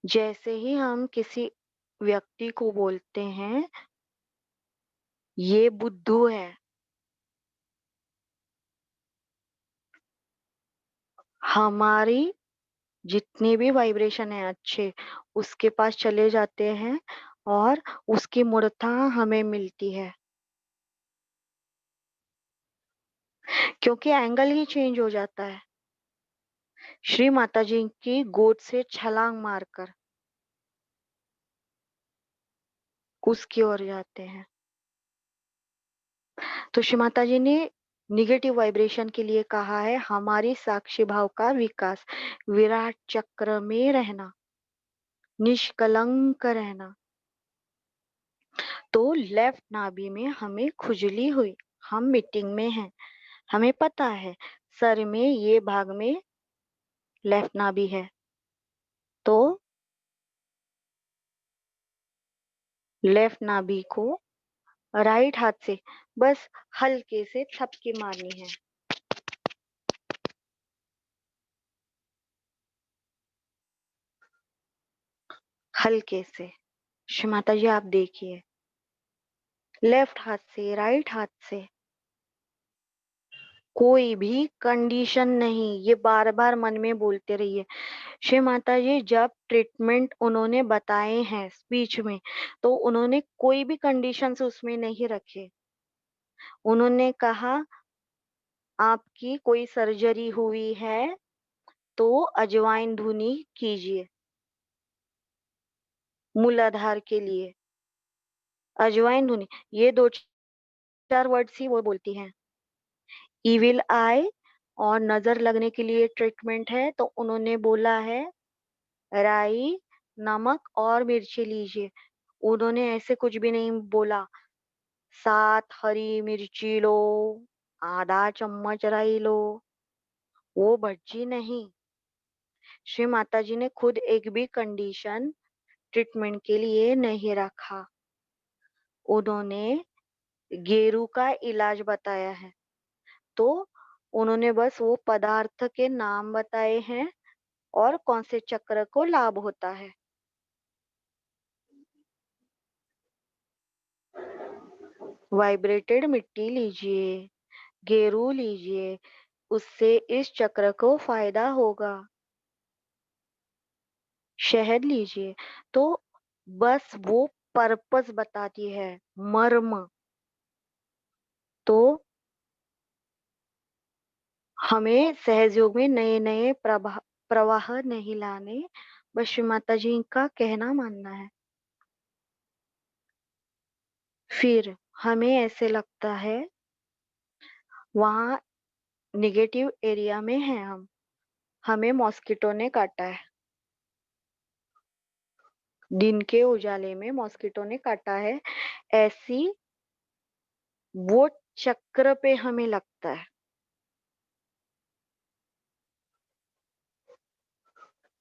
जैसे ही हम किसी व्यक्ति को बोलते हैं ये बुद्धू है, हमारी जितने भी वाइब्रेशन है अच्छे उसके पास चले जाते हैं, और उसकी मूर्ता हमें मिलती है, क्योंकि एंगल ही चेंज हो जाता है। श्री माता जी की गोद से छलांग मारकर उसकी ओर जाते हैं। तो श्री माता जी ने निगेटिव वाइब्रेशन के लिए कहा है हमारी साक्षी भाव का विकास, विराट चक्र में रहना, निष्कलंक रहना। तो लेफ्ट नाभि में हमें खुजली हुई, हम मीटिंग में हैं, हमें पता है सर में ये भाग में लेफ्ट नाभि है, तो लेफ्ट नाभि को राइट हाथ से बस हल्के से थपकी मारनी है। हल्के से। श्री माता जी आप देखिए, लेफ्ट हाथ से, राइट हाथ से। कोई भी कंडीशन नहीं, ये बार बार मन में बोलते रहिए। श्री माता जी जब ट्रीटमेंट उन्होंने बताए हैं स्पीच में, तो उन्होंने कोई भी कंडीशंस उसमें नहीं रखे। उन्होंने कहा आपकी कोई सर्जरी हुई है तो अजवाइन धुनी कीजिए मूलाधार के लिए। अजवाइन धुनी, ये 2-4 वर्ड्स ही वो बोलती हैं। इविल आई और नजर लगने के लिए ट्रीटमेंट है, तो उन्होंने बोला है राई, नमक और मिर्ची लीजिए। उन्होंने ऐसे कुछ भी नहीं बोला 7 हरी मिर्ची लो, आधा चम्मच राई लो, वो भज्जी नहीं। श्री माता जी ने खुद एक भी कंडीशन ट्रीटमेंट के लिए नहीं रखा। उन्होंने गेरू का इलाज बताया है, तो उन्होंने बस वो पदार्थ के नाम बताए हैं और कौन से चक्र को लाभ होता है। वाइब्रेटेड मिट्टी लीजिए, गेरू लीजिए, उससे इस चक्र को फायदा होगा। शहद लीजिए, तो बस वो पर्पस बताती है, मर्म। तो हमें सहयोग में नए नए प्रवाह नहीं लाने, बस श्री माता जी का कहना मानना है। फिर हमें ऐसे लगता है वहां निगेटिव एरिया में है हम, हमें मॉस्किटो ने काटा है, दिन के उजाले में मॉस्किटो ने काटा है, ऐसी वो चक्र पे हमें लगता है।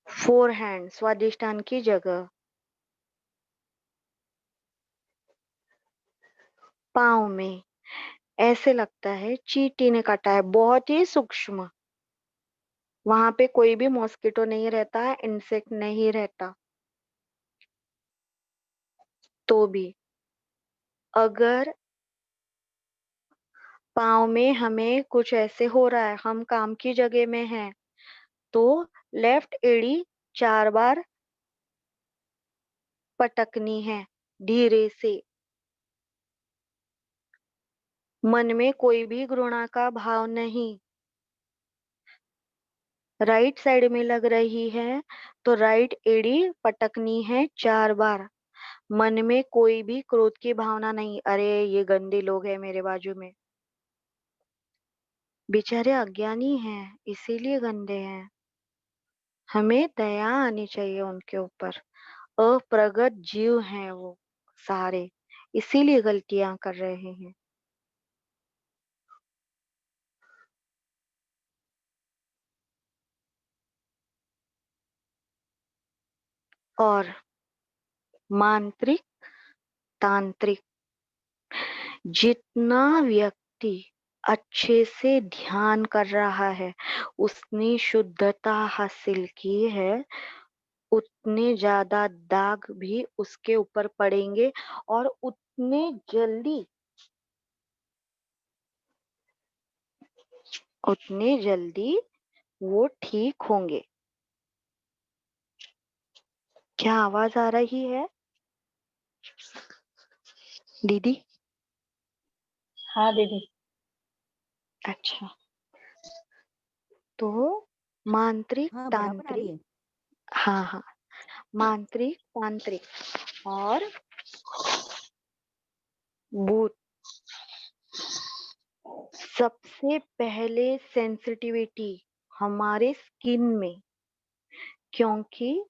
फोर हैंड स्वादिष्टान की जगह, पाँव में ऐसे लगता है चींटी ने काटा है, बहुत ही सूक्ष्म। वहां पे कोई भी मॉस्किटो नहीं रहता, इंसेक्ट नहीं रहता। तो भी अगर पाँव में हमें कुछ ऐसे हो रहा है, हम काम की जगह में हैं, तो लेफ्ट एड़ी 4 बार पटकनी है धीरे से। मन में कोई भी घृणा का भाव नहीं। राइट साइड में लग रही है तो राइट एड़ी पटकनी है 4 बार। मन में कोई भी क्रोध की भावना नहीं, अरे ये गंदे लोग हैं मेरे बाजू में, बेचारे अज्ञानी हैं इसीलिए गंदे हैं, हमें दया आनी चाहिए उनके ऊपर। अप्रगत जीव हैं वो सारे, इसीलिए गलतियां कर रहे हैं। और मांत्रिक, तांत्रिक, जितना व्यक्ति अच्छे से ध्यान कर रहा है, उसने शुद्धता हासिल की है, उतने ज्यादा दाग भी उसके ऊपर पड़ेंगे और उतने जल्दी वो ठीक होंगे। क्या आवाज आ रही है दीदी? हाँ दीदी। अच्छा, तो मांत्रिक, हाँ बराबर आ रही तांत्रिक, है। हाँ हाँ, मांत्रिक, तांत्रिक और भूत, सबसे पहले सेंसिटिविटी हमारे स्किन में, क्योंकि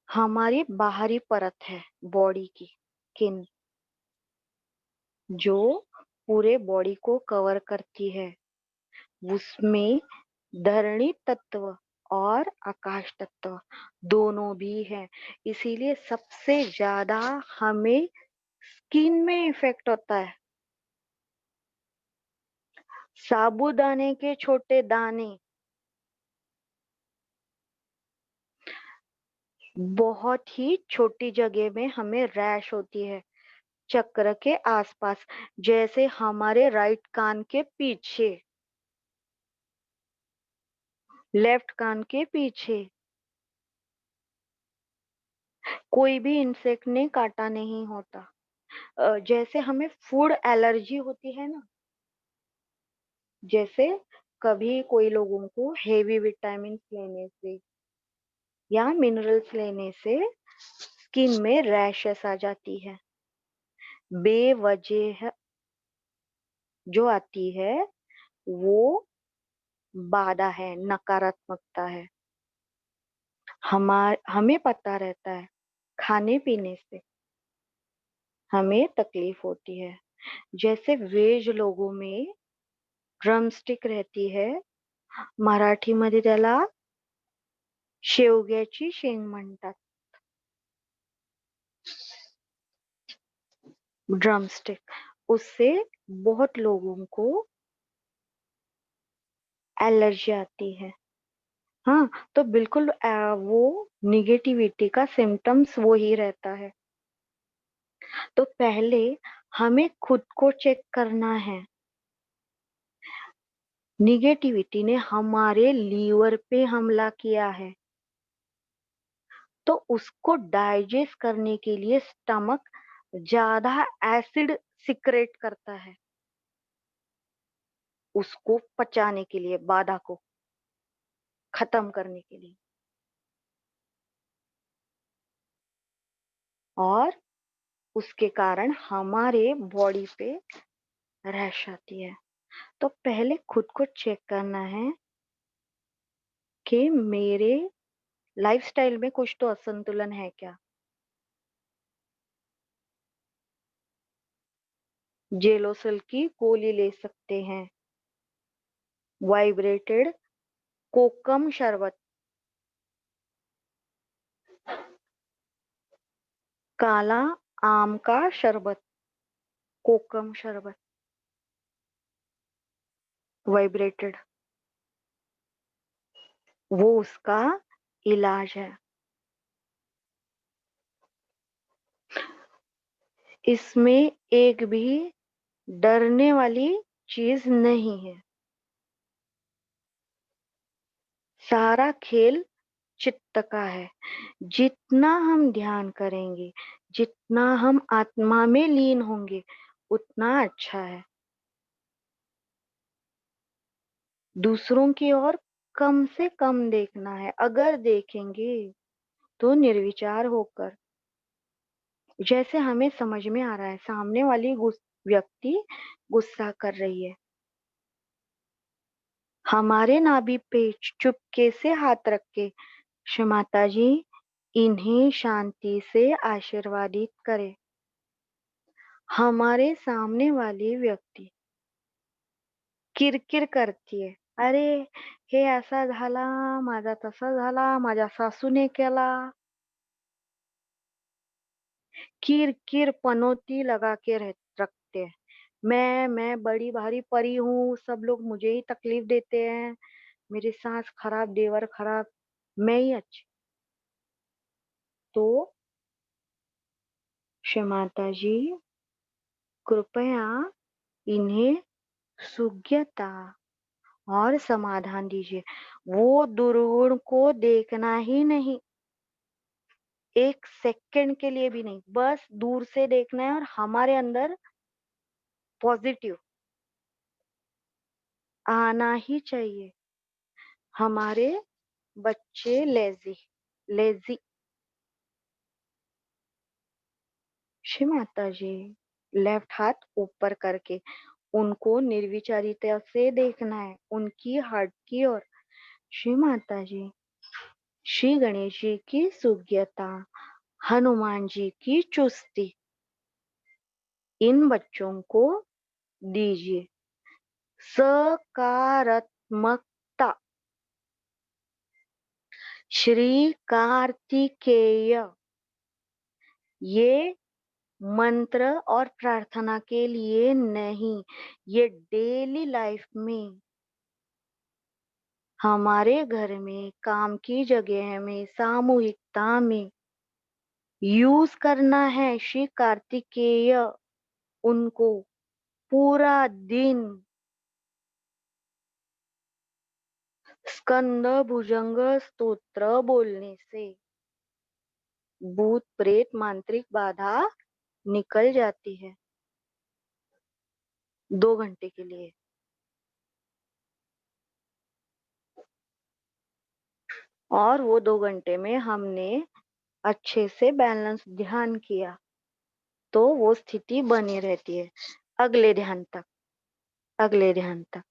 हमारी बाहरी परत है बॉडी की स्किन, जो पूरे बॉडी को कवर करती है, उसमें धरणी तत्व और आकाश तत्व दोनों भी है। इसीलिए सबसे ज्यादा हमें स्किन में इफेक्ट होता है। साबूदाने के छोटे दाने बहुत ही छोटी जगह में हमें रैश होती है, चक्र के आसपास, जैसे हमारे राइट कान के पीछे, लेफ्ट कान के पीछे। कोई भी इंसेक्ट ने काटा नहीं होता। जैसे हमें फूड एलर्जी होती है ना, जैसे कभी कोई लोगों को हेवी विटामिन लेने से या मिनरल्स लेने से स्किन में रैशेस आ जाती है, बेवजह जो आती है वो बाधा है, नकारात्मकता है। हमें पता रहता है खाने पीने से हमें तकलीफ होती है। जैसे वेज लोगों में ड्रम स्टिक रहती है, मराठीमध्ये त्याला शेवग्याची शेंग म्हणतात, ड्रम स्टिक। उससे बहुत लोगों को एलर्जी आती है। हाँ, तो बिल्कुल वो निगेटिविटी का सिम्टम्स वो ही रहता है। तो पहले हमें खुद को चेक करना है। निगेटिविटी ने हमारे लीवर पे हमला किया है, तो उसको डाइजेस्ट करने के लिए स्टमक ज्यादा एसिड सिक्रेट करता है, उसको पचाने के लिए, बाधा को खत्म करने के लिए। और उसके कारण हमारे बॉडी पे रैश आती है। तो पहले खुद को चेक करना है कि मेरे लाइफस्टाइल में कुछ तो असंतुलन है क्या। जेलोसिल की गोली ले सकते हैं, वाइब्रेटेड कोकम शरबत, काला आम का शरबत, कोकम शरबत वाइब्रेटेड, वो उसका इलाज है। इसमें एक भी डरने वाली चीज नहीं है। सारा खेल चित्त का है। जितना हम ध्यान करेंगे, जितना हम आत्मा में लीन होंगे, उतना अच्छा है। दूसरों की ओर कम से कम देखना है, अगर देखेंगे तो निर्विचार होकर। जैसे हमें समझ में आ रहा है सामने वाली व्यक्ति गुस्सा कर रही है, हमारे नाभि पे चुपके से हाथ रख के, माता जी इन्हें शांति से आशीर्वादित करें। हमारे सामने वाली व्यक्ति किरकिर करती है, अरे हे असा झाला, माझा तसा झाला, माझ्या सासूने केला, किर पनौती लगा के रखते हैं। मैं बड़ी भारी परी हूँ, सब लोग मुझे ही तकलीफ देते हैं, मेरी सास खराब, देवर खराब, मैं ही अच्छी। तो माता जी कृपया इन्हें सुज्ञता और समाधान दीजिए। वो दुर्गुण को देखना ही नहीं, एक सेकंड के लिए भी नहीं, बस दूर से देखना है और हमारे अंदर पॉजिटिव आना ही चाहिए। हमारे बच्चे लेजी लेजी श्री माता जी लेफ्ट हाथ ऊपर करके उनको निर्विचारिता से देखना है, उनकी हार्ट की ओर। श्री माता जी, श्री गणेश जी की सुज्ञता, हनुमान जी की चुस्ती इन बच्चों को दीजिए। सकारात्मकता। श्री कार्तिकेय, ये मंत्र और प्रार्थना के लिए नहीं, ये डेली लाइफ में, हमारे घर में, काम की जगह में, सामूहिकता में यूज करना है। श्री कार्तिकेय उनको पूरा दिन स्कंद भुजंग स्तोत्र बोलने से भूत प्रेत मांत्रिक बाधा निकल जाती है 2 घंटे के लिए। और वो 2 घंटे में हमने अच्छे से बैलेंस ध्यान किया तो वो स्थिति बनी रहती है अगले ध्यान तक, अगले ध्यान तक।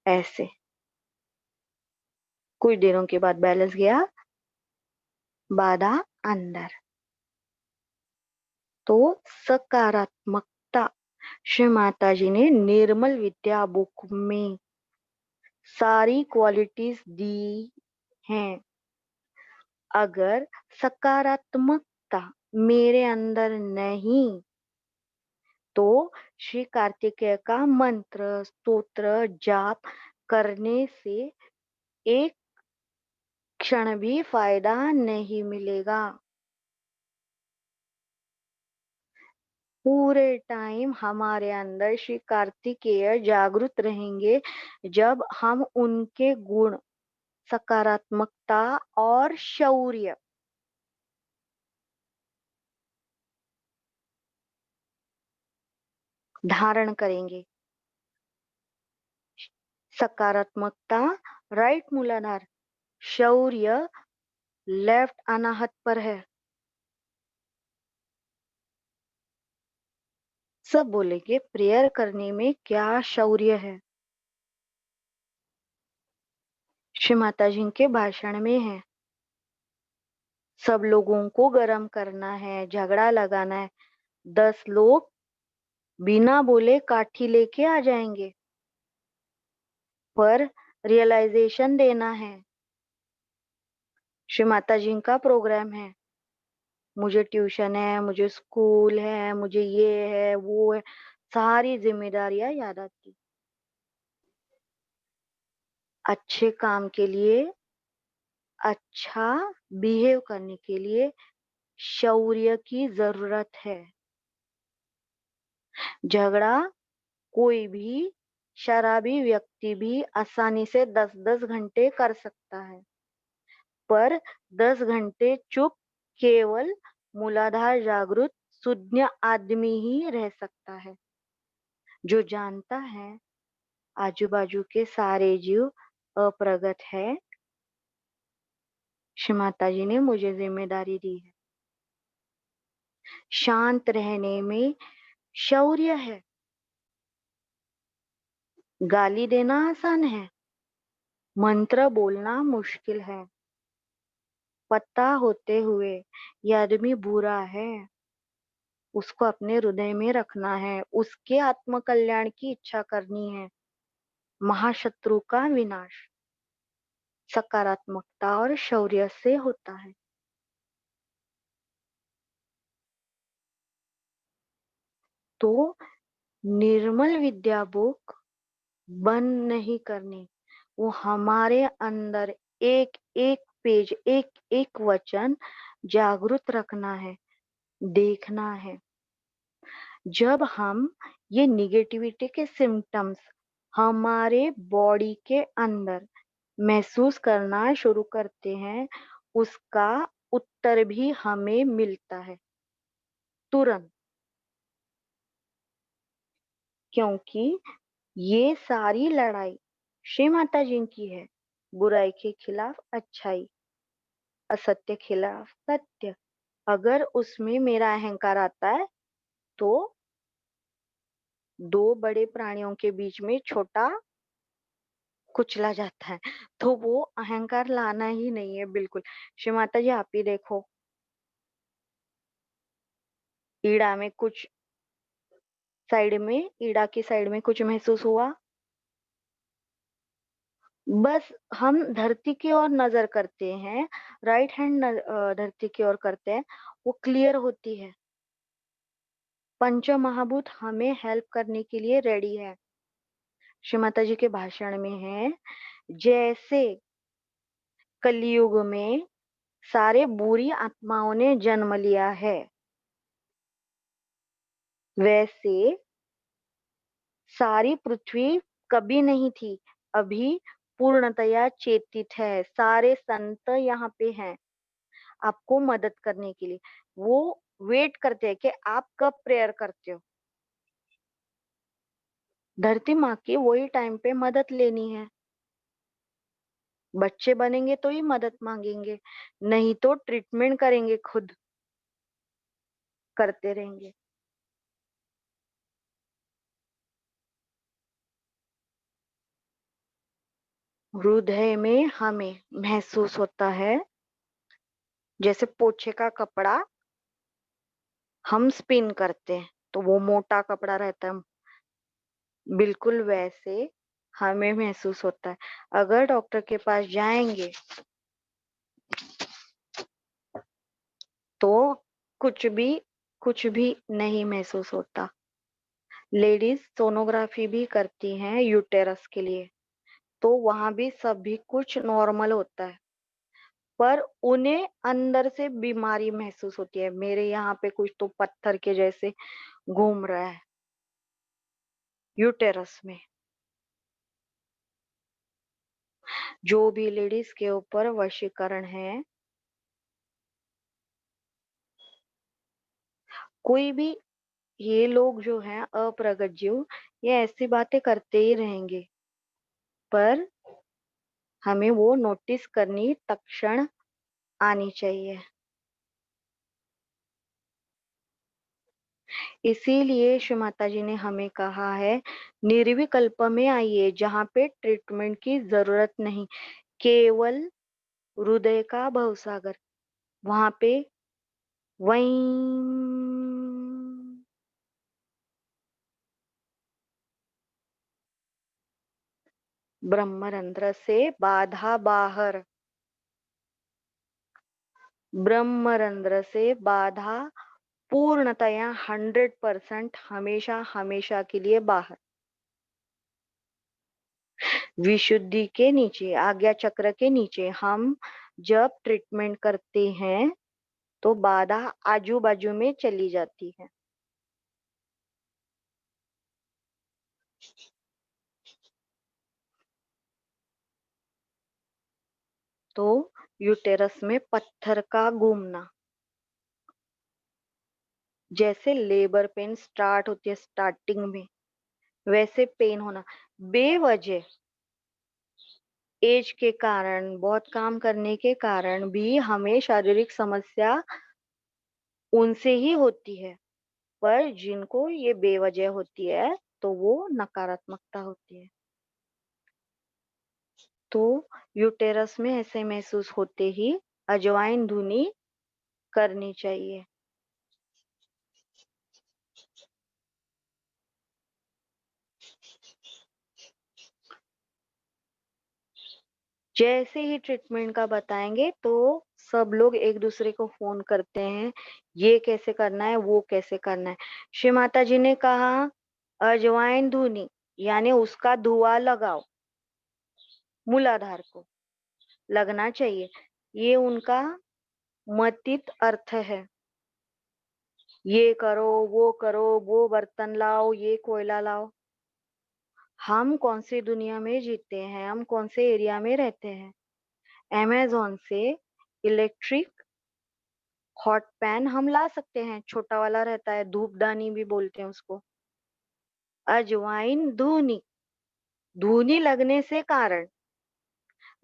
ऐसे कुछ दिनों के बाद बैलेंस गया, बाधा अंदर, तो सकारात्मकता। श्री माता जी ने निर्मल विद्या बुक में सारी क्वालिटीज दी हैं। अगर सकारात्मकता मेरे अंदर नहीं तो श्री कार्तिकेय का मंत्र स्तोत्र जाप करने से एक क्षण भी फायदा नहीं मिलेगा। पूरे टाइम हमारे अंदर श्री कार्तिकेय जागृत रहेंगे जब हम उनके गुण सकारात्मकता और शौर्य धारण करेंगे। सकारात्मकता राइट मूलाधार, शौर्य लेफ्ट अनाहत पर है। सब बोलेंगे प्रेयर करने में क्या शौर्य है। श्री माता जी के भाषण में है, सब लोगों को गरम करना है, झगड़ा लगाना है, 10 लोग बिना बोले काठी लेके आ जाएंगे, पर रियलाइजेशन देना है। श्री माता जी का प्रोग्राम है, मुझे ट्यूशन है, मुझे स्कूल है, मुझे ये है वो है, सारी जिम्मेदारियां याद आती। अच्छे काम के लिए, अच्छा बिहेव करने के लिए शौर्य की जरूरत है। झगड़ा कोई भी शराबी व्यक्ति भी आसानी से 10-10 घंटे कर सकता है, पर 10 घंटे चुप केवल मूलाधार जागृत सुज्ञ आदमी ही रह सकता है, जो जानता है आजू बाजू के सारे जीव अप्रगट है। श्री माता जी ने मुझे जिम्मेदारी दी है, शांत रहने में शौर्य है। गाली देना आसान है, मंत्र बोलना मुश्किल है। पता होते हुए ये आदमी बुरा है, उसको अपने हृदय में रखना है, उसके आत्म कल्याण की इच्छा करनी है। महाशत्रु का विनाश सकारात्मकता और शौर्य से होता है। तो निर्मल विद्या बुक बंद नहीं करनी, वो हमारे अंदर एक एक पेज, एक एक वचन जागृत रखना है, देखना है। जब हम ये निगेटिविटी के सिम्टम्स हमारे बॉडी के अंदर महसूस करना शुरू करते हैं, उसका उत्तर भी हमें मिलता है तुरंत, क्योंकि ये सारी लड़ाई श्री माता जी की है। बुराई के खिलाफ अच्छाई, असत्य खिलाफ सत्य। अगर उसमें मेरा अहंकार आता है तो 2 बड़े प्राणियों के बीच में छोटा कुचला जाता है, तो वो अहंकार लाना ही नहीं है बिल्कुल। श्री माता जी आप ही देखो, ईड़ा में कुछ साइड में, ईड़ा की साइड में कुछ महसूस हुआ, बस हम धरती की ओर नजर करते हैं, राइट हैंड धरती की ओर करते हैं, वो क्लियर होती है। पंचमहाभूत हमें हेल्प करने के लिए रेडी है। श्री माता जी के भाषण में है, जैसे कलयुग में सारे बुरी आत्माओं ने जन्म लिया है, वैसे सारी पृथ्वी कभी नहीं थी, अभी पूर्णतया चेतित है। सारे संत यहाँ पे हैं आपको मदद करने के लिए। वो वेट करते हैं कि आप कब प्रेयर करते हो। धरती माँ की वही टाइम पे मदद लेनी है। बच्चे बनेंगे तो ही मदद मांगेंगे, नहीं तो ट्रीटमेंट करेंगे, खुद करते रहेंगे। हृदय में हमें महसूस होता है, जैसे पोछे का कपड़ा हम स्पिन करते हैं तो वो मोटा कपड़ा रहता है, बिल्कुल वैसे हमें महसूस होता है। अगर डॉक्टर के पास जाएंगे तो कुछ भी नहीं महसूस होता। लेडीज सोनोग्राफी भी करती हैं यूटेरस के लिए, तो वहां भी सभी कुछ नॉर्मल होता है, पर उन्हें अंदर से बीमारी महसूस होती है। मेरे यहाँ पे कुछ तो पत्थर के जैसे घूम रहा है यूटेरस में। जो भी लेडीज के ऊपर वशीकरण है, कोई भी, ये लोग जो हैं अप्रगत जीव, ये ऐसी बातें करते ही रहेंगे, पर हमें वो नोटिस करनी तत्क्षण आनी चाहिए। इसीलिए श्री माता जी ने हमें कहा है, निर्विकल्प में आइए, जहाँ पे ट्रीटमेंट की जरूरत नहीं, केवल हृदय का भवसागर, वहां पे वहीं ब्रह्मरंध्र से बाधा बाहर, ब्रह्मरंध्र से बाधा पूर्णतया 100% हमेशा हमेशा के लिए बाहर। विशुद्धि के नीचे, आज्ञा चक्र के नीचे हम जब ट्रीटमेंट करते हैं तो बाधा आजू बाजू में चली जाती है। तो यूटेरस में पत्थर का घूमना, जैसे लेबर पेन स्टार्ट होती है स्टार्टिंग में, वैसे पेन होना बेवजह, एज के कारण, बहुत काम करने के कारण भी हमें शारीरिक समस्या उनसे ही होती है, पर जिनको ये बेवजह होती है तो वो नकारात्मकता होती है। तो यूटेरस में ऐसे महसूस होते ही अजवाइन धुनी करनी चाहिए। जैसे ही ट्रीटमेंट का बताएंगे तो सब लोग एक दूसरे को फोन करते हैं, ये कैसे करना है, वो कैसे करना है। श्री माता जी ने कहा, अजवाइन धुनी यानी उसका धुआं लगाओ, मूलाधार को लगना चाहिए, ये उनका मतित अर्थ है। ये करो, वो बर्तन लाओ, ये कोयला लाओ। हम कौन सी दुनिया में जीते हैं, हम कौन से एरिया में रहते हैं। अमेज़न से इलेक्ट्रिक हॉट पैन हम ला सकते हैं, छोटा वाला रहता है, धूपदानी भी बोलते हैं उसको। अजवाइन धुनी, धुनी लगने से कारण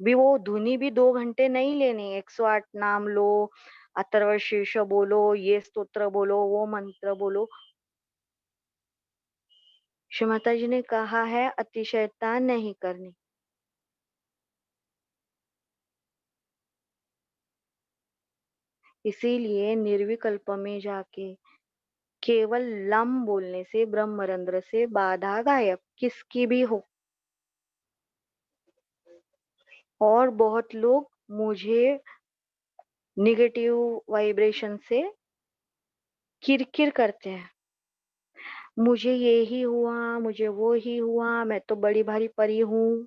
भी, वो धुनी भी 2 घंटे नहीं लेनी, 108 नाम लो, अथर्वशीर्ष बोलो, ये स्तोत्र बोलो, वो मंत्र बोलो। श्री माता जी ने कहा है अतिशयता नहीं करनी। इसीलिए निर्विकल्प में जाके केवल लम बोलने से ब्रह्मरंध्र से बाधा गायब, किसकी भी हो। और बहुत लोग मुझे निगेटिव वाइब्रेशन से किरकिर करते हैं, मुझे ये ही हुआ, मुझे वो ही हुआ, मैं तो बड़ी भारी परी हूँ,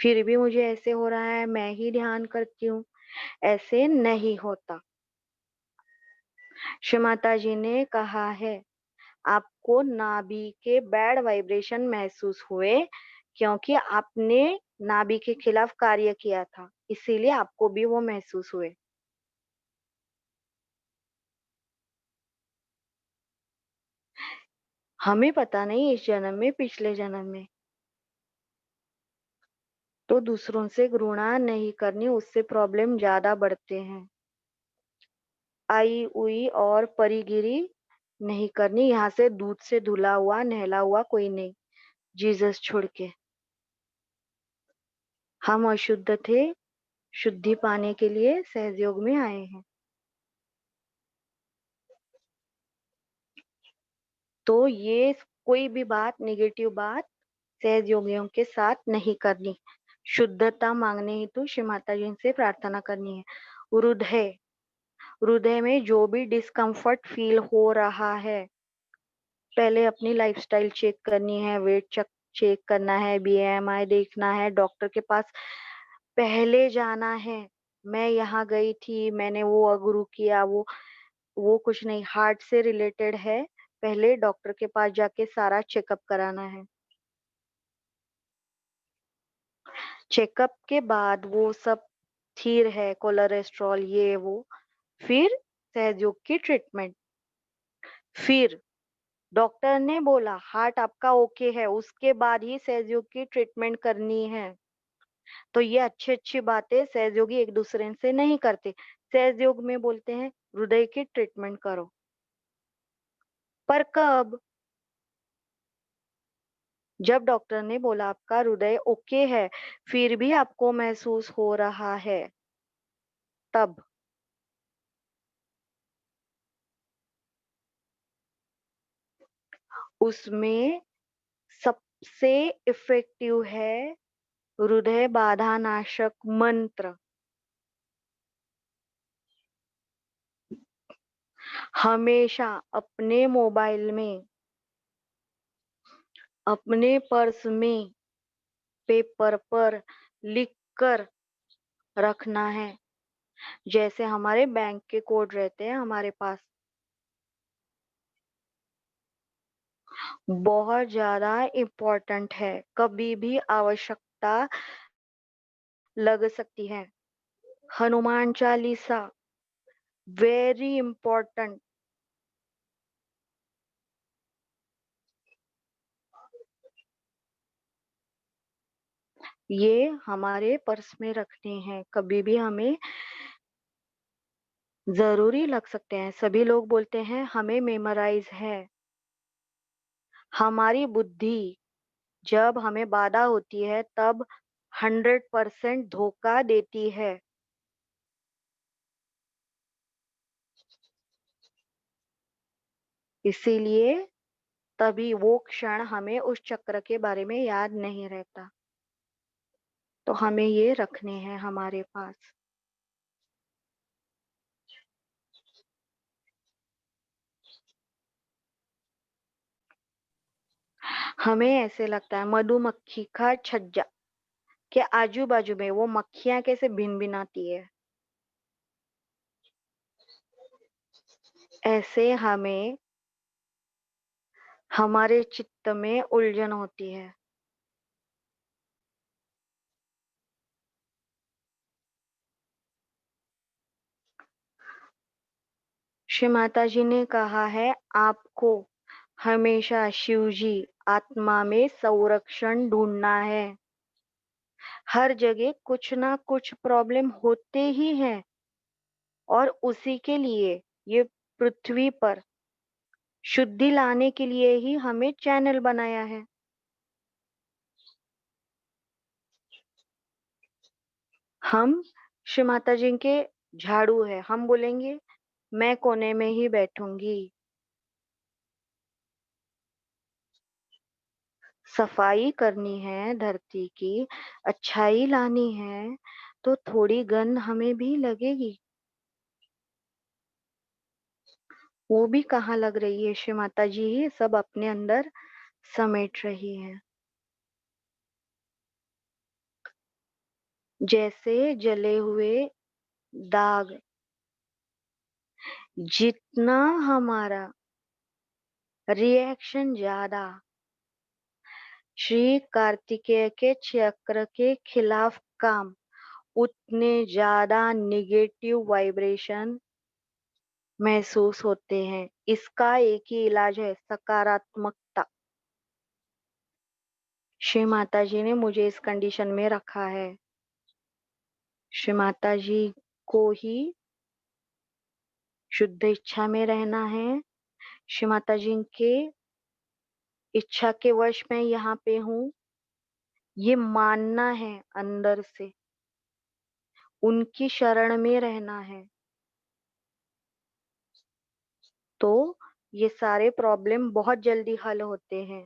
फिर भी मुझे ऐसे हो रहा है, मैं ही ध्यान करती हूँ, ऐसे नहीं होता। श्री माता जी ने कहा है, आपको नाभि के बैड वाइब्रेशन महसूस हुए क्योंकि आपने नाभि के खिलाफ कार्य किया था, इसीलिए आपको भी वो महसूस हुए। हमें पता नहीं इस जन्म में, पिछले जन्म में। तो दूसरों से घृणा नहीं करनी, उससे प्रॉब्लम ज्यादा बढ़ते हैं। आई उई और परिगिरी नहीं करनी, यहाँ से दूध से धुला हुआ नहला हुआ कोई नहीं, जीसस छोड़ के। हम अशुद्ध थे, शुद्धि पाने के लिए सहयोग में आए हैं। तो ये कोई भी बात, नेगेटिव बात सहयोगियों के साथ नहीं करनी। शुद्धता मांगने हेतु श्री माता जी से प्रार्थना करनी है। हृदय, हृदय में जो भी डिस्कम्फर्ट फील हो रहा है, पहले अपनी लाइफस्टाइल चेक करनी है, वेट चेक करना है, बीएमआई देखना है, डॉक्टर के पास पहले जाना है। मैं यहाँ गई थी, मैंने वो अगुरु किया, वो कुछ नहीं, हार्ट से रिलेटेड है। पहले डॉक्टर के पास जाके सारा चेकअप कराना है। चेकअप के बाद वो सब स्थिर है, कोलेस्ट्रॉल ये वो, फिर सहयोग की ट्रीटमेंट। फिर डॉक्टर ने बोला हार्ट आपका ओके है, उसके बाद ही सहयोग की ट्रीटमेंट करनी है। तो ये अच्छी अच्छी बातें सहयोगी एक दूसरे से नहीं करते। सहयोग में बोलते हैं हृदय की ट्रीटमेंट करो, पर कब? जब डॉक्टर ने बोला आपका हृदय ओके है, फिर भी आपको महसूस हो रहा है, तब। उसमें सबसे इफेक्टिव है हृदय बाधा नाशक मंत्र। हमेशा अपने मोबाइल में, अपने पर्स में, पेपर पर लिख कर रखना है। जैसे हमारे बैंक के कोड रहते हैं हमारे पास, बहुत ज्यादा इम्पोर्टेंट है, कभी भी आवश्यकता लग सकती है। Hanuman Chalisa very important. ये हमारे पर्स में रखने हैं, कभी भी हमें जरूरी लग सकते हैं। सभी लोग बोलते हैं हमें मेमोराइज है। हमारी बुद्धि जब हमें बाधा होती है तब 100% धोखा देती है। इसीलिए तभी वो क्षण हमें उस चक्र के बारे में याद नहीं रहता। तो हमें ये रखने हैं हमारे पास। हमें ऐसे लगता है मधुमक्खी का छज्जा के आजू बाजू में वो मक्खियां कैसे भिनभिनाती है, ऐसे हमें हमारे चित्त में उलझन होती है। श्री माता जी ने कहा है आपको हमेशा शिव जी आत्मा में संरक्षण ढूंढना है। हर जगह कुछ ना कुछ प्रॉब्लम होते ही हैं, और उसी के लिए ये पृथ्वी पर शुद्धि लाने के लिए ही हमें चैनल बनाया है। हम श्री माता जी के झाड़ू है, हम बोलेंगे मैं कोने में ही बैठूंगी। सफाई करनी है धरती की, अच्छाई लानी है, तो थोड़ी गंध हमें भी लगेगी। वो भी कहाँ लग रही है, श्री माता जी ही सब अपने अंदर समेट रही है। जैसे जले हुए दाग, जितना हमारा रिएक्शन ज्यादा श्री कार्तिकेय के चक्र के खिलाफ काम, उतने ज्यादा निगेटिव वाइब्रेशन महसूस होते हैं। इसका एक ही इलाज है, सकारात्मकता। श्री माता जी ने मुझे इस कंडीशन में रखा है। श्री माता जी को ही शुद्ध इच्छा में रहना है। श्री माता जी के इच्छा के वश मैं यहाँ पे हूँ, ये मानना है अंदर से। उनकी शरण में रहना है, तो ये सारे प्रॉब्लम बहुत जल्दी हल होते हैं।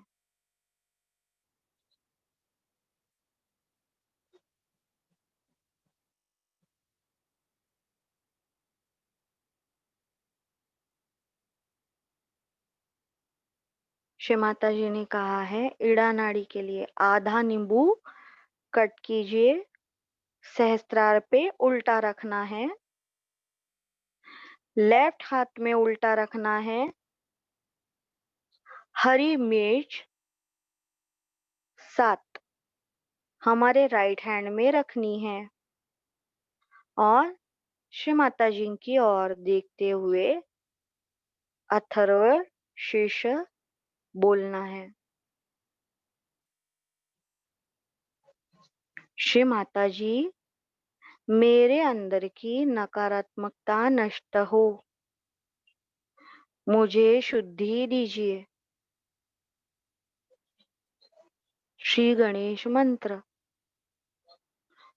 श्री माता जी ने कहा है, इड़ा नाड़ी के लिए आधा नींबू कट कीजिए, सहस्त्रार पे उल्टा रखना है, लेफ्ट हाथ में उल्टा रखना है, हरी मिर्च 7 हमारे राइट हैंड में रखनी है और श्री माता जी की ओर देखते हुए अथर्व शीर्ष बोलना है। श्री माता जी, मेरे अंदर की नकारात्मकता नष्ट हो, मुझे शुद्धि दीजिए। श्री गणेश मंत्र।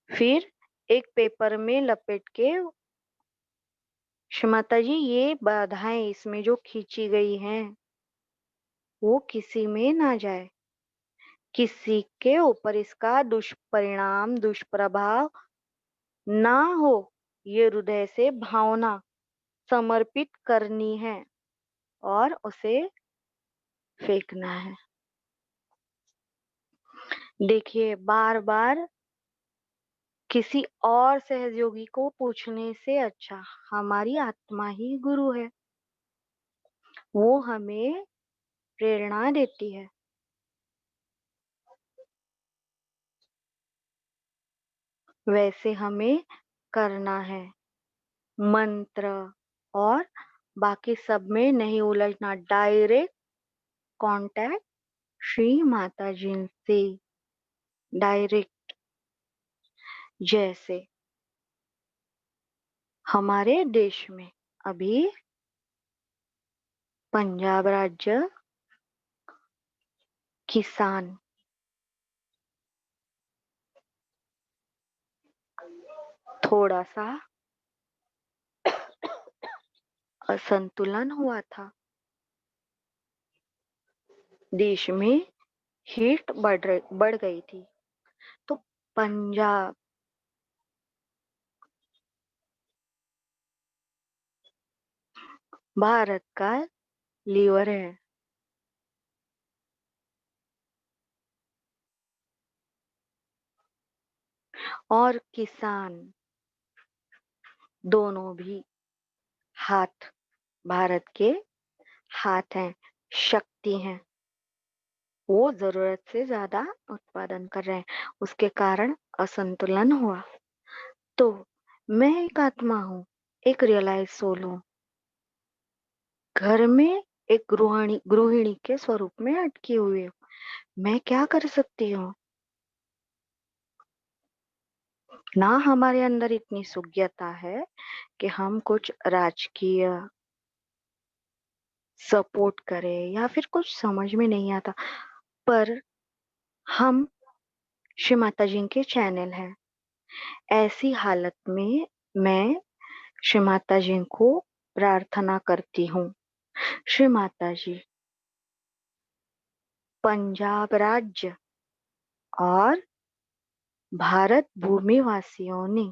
फिर एक पेपर में लपेट के, श्री माता जी ये बाधाएं इसमें जो खींची गई हैं वो किसी में ना जाए, किसी के ऊपर इसका दुष्परिणाम दुष्प्रभाव ना हो, ये हृदय से भावना समर्पित करनी है और उसे फेंकना है। देखिए, बार बार किसी और सहयोगी को पूछने से अच्छा हमारी आत्मा ही गुरु है, वो हमें प्रेरणा देती है। वैसे हमें करना है, मंत्र और बाकी सब में नहीं उलझना, डायरेक्ट कांटेक्ट श्री माता जी से डायरेक्ट। जैसे हमारे देश में अभी पंजाब राज्य किसान थोड़ा सा असंतुलन हुआ था, देश में हीट बढ़ गई थी, तो पंजाब भारत का लीवर है और किसान दोनों भी हाथ भारत के हाथ हैं, शक्ति हैं। वो जरूरत से ज्यादा उत्पादन कर रहे हैं, उसके कारण असंतुलन हुआ। तो मैं एक आत्मा हूँ, एक रियलाइज सोल हूँ, घर में एक गृहिणी के स्वरूप में अटकी हुई हूँ। मैं क्या कर सकती हूँ? ना हमारे अंदर इतनी सुज्ञता है कि हम कुछ राजकीय सपोर्ट करें, या फिर कुछ समझ में नहीं आता, पर हम श्री माता जी के चैनल हैं। ऐसी हालत में मैं श्री माता जी को प्रार्थना करती हूँ, श्री माता जी, पंजाब राज्य और भारत भूमि वासियों ने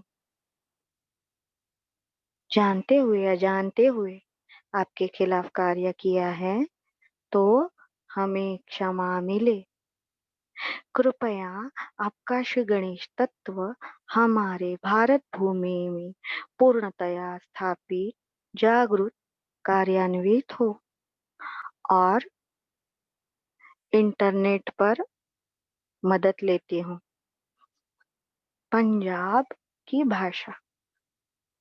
जानते हुए अजानते हुए आपके खिलाफ कार्य किया है तो हमें क्षमा मिले। कृपया आपका श्री गणेश तत्व हमारे भारत भूमि में पूर्णतया स्थापित, जागरूक, कार्यान्वित हो और इंटरनेट पर मदद लेती हूँ। पंजाब की भाषा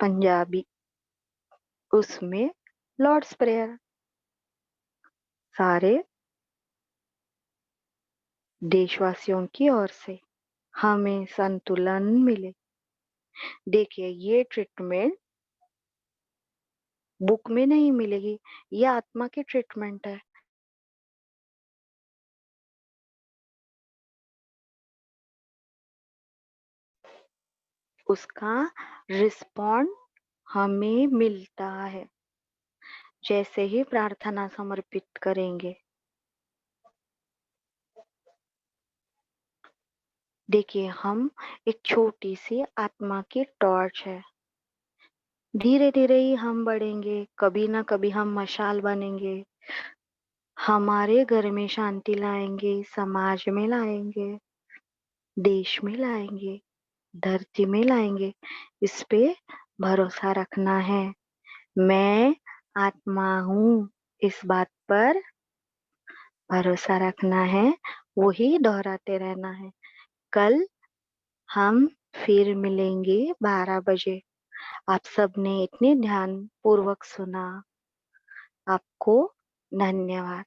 पंजाबी, उसमें लॉर्ड्स प्रेयर। सारे देशवासियों की ओर से हमें संतुलन मिले। देखिए, ये ट्रीटमेंट बुक में नहीं मिलेगी, ये आत्मा की ट्रीटमेंट है। उसका रिस्पॉन्ड हमें मिलता है जैसे ही प्रार्थना समर्पित करेंगे। देखिए, हम एक छोटी सी आत्मा की टॉर्च है। धीरे धीरे ही हम बढ़ेंगे, कभी ना कभी हम मशाल बनेंगे, हमारे घर में शांति लाएंगे, समाज में लाएंगे, देश में लाएंगे, धरती में लाएंगे। इस पे भरोसा रखना है। मैं आत्मा हूँ, इस बात पर भरोसा रखना है, वही दोहराते रहना है। कल हम फिर मिलेंगे 12 बजे। आप सबने इतने ध्यान पूर्वक सुना, आपको धन्यवाद।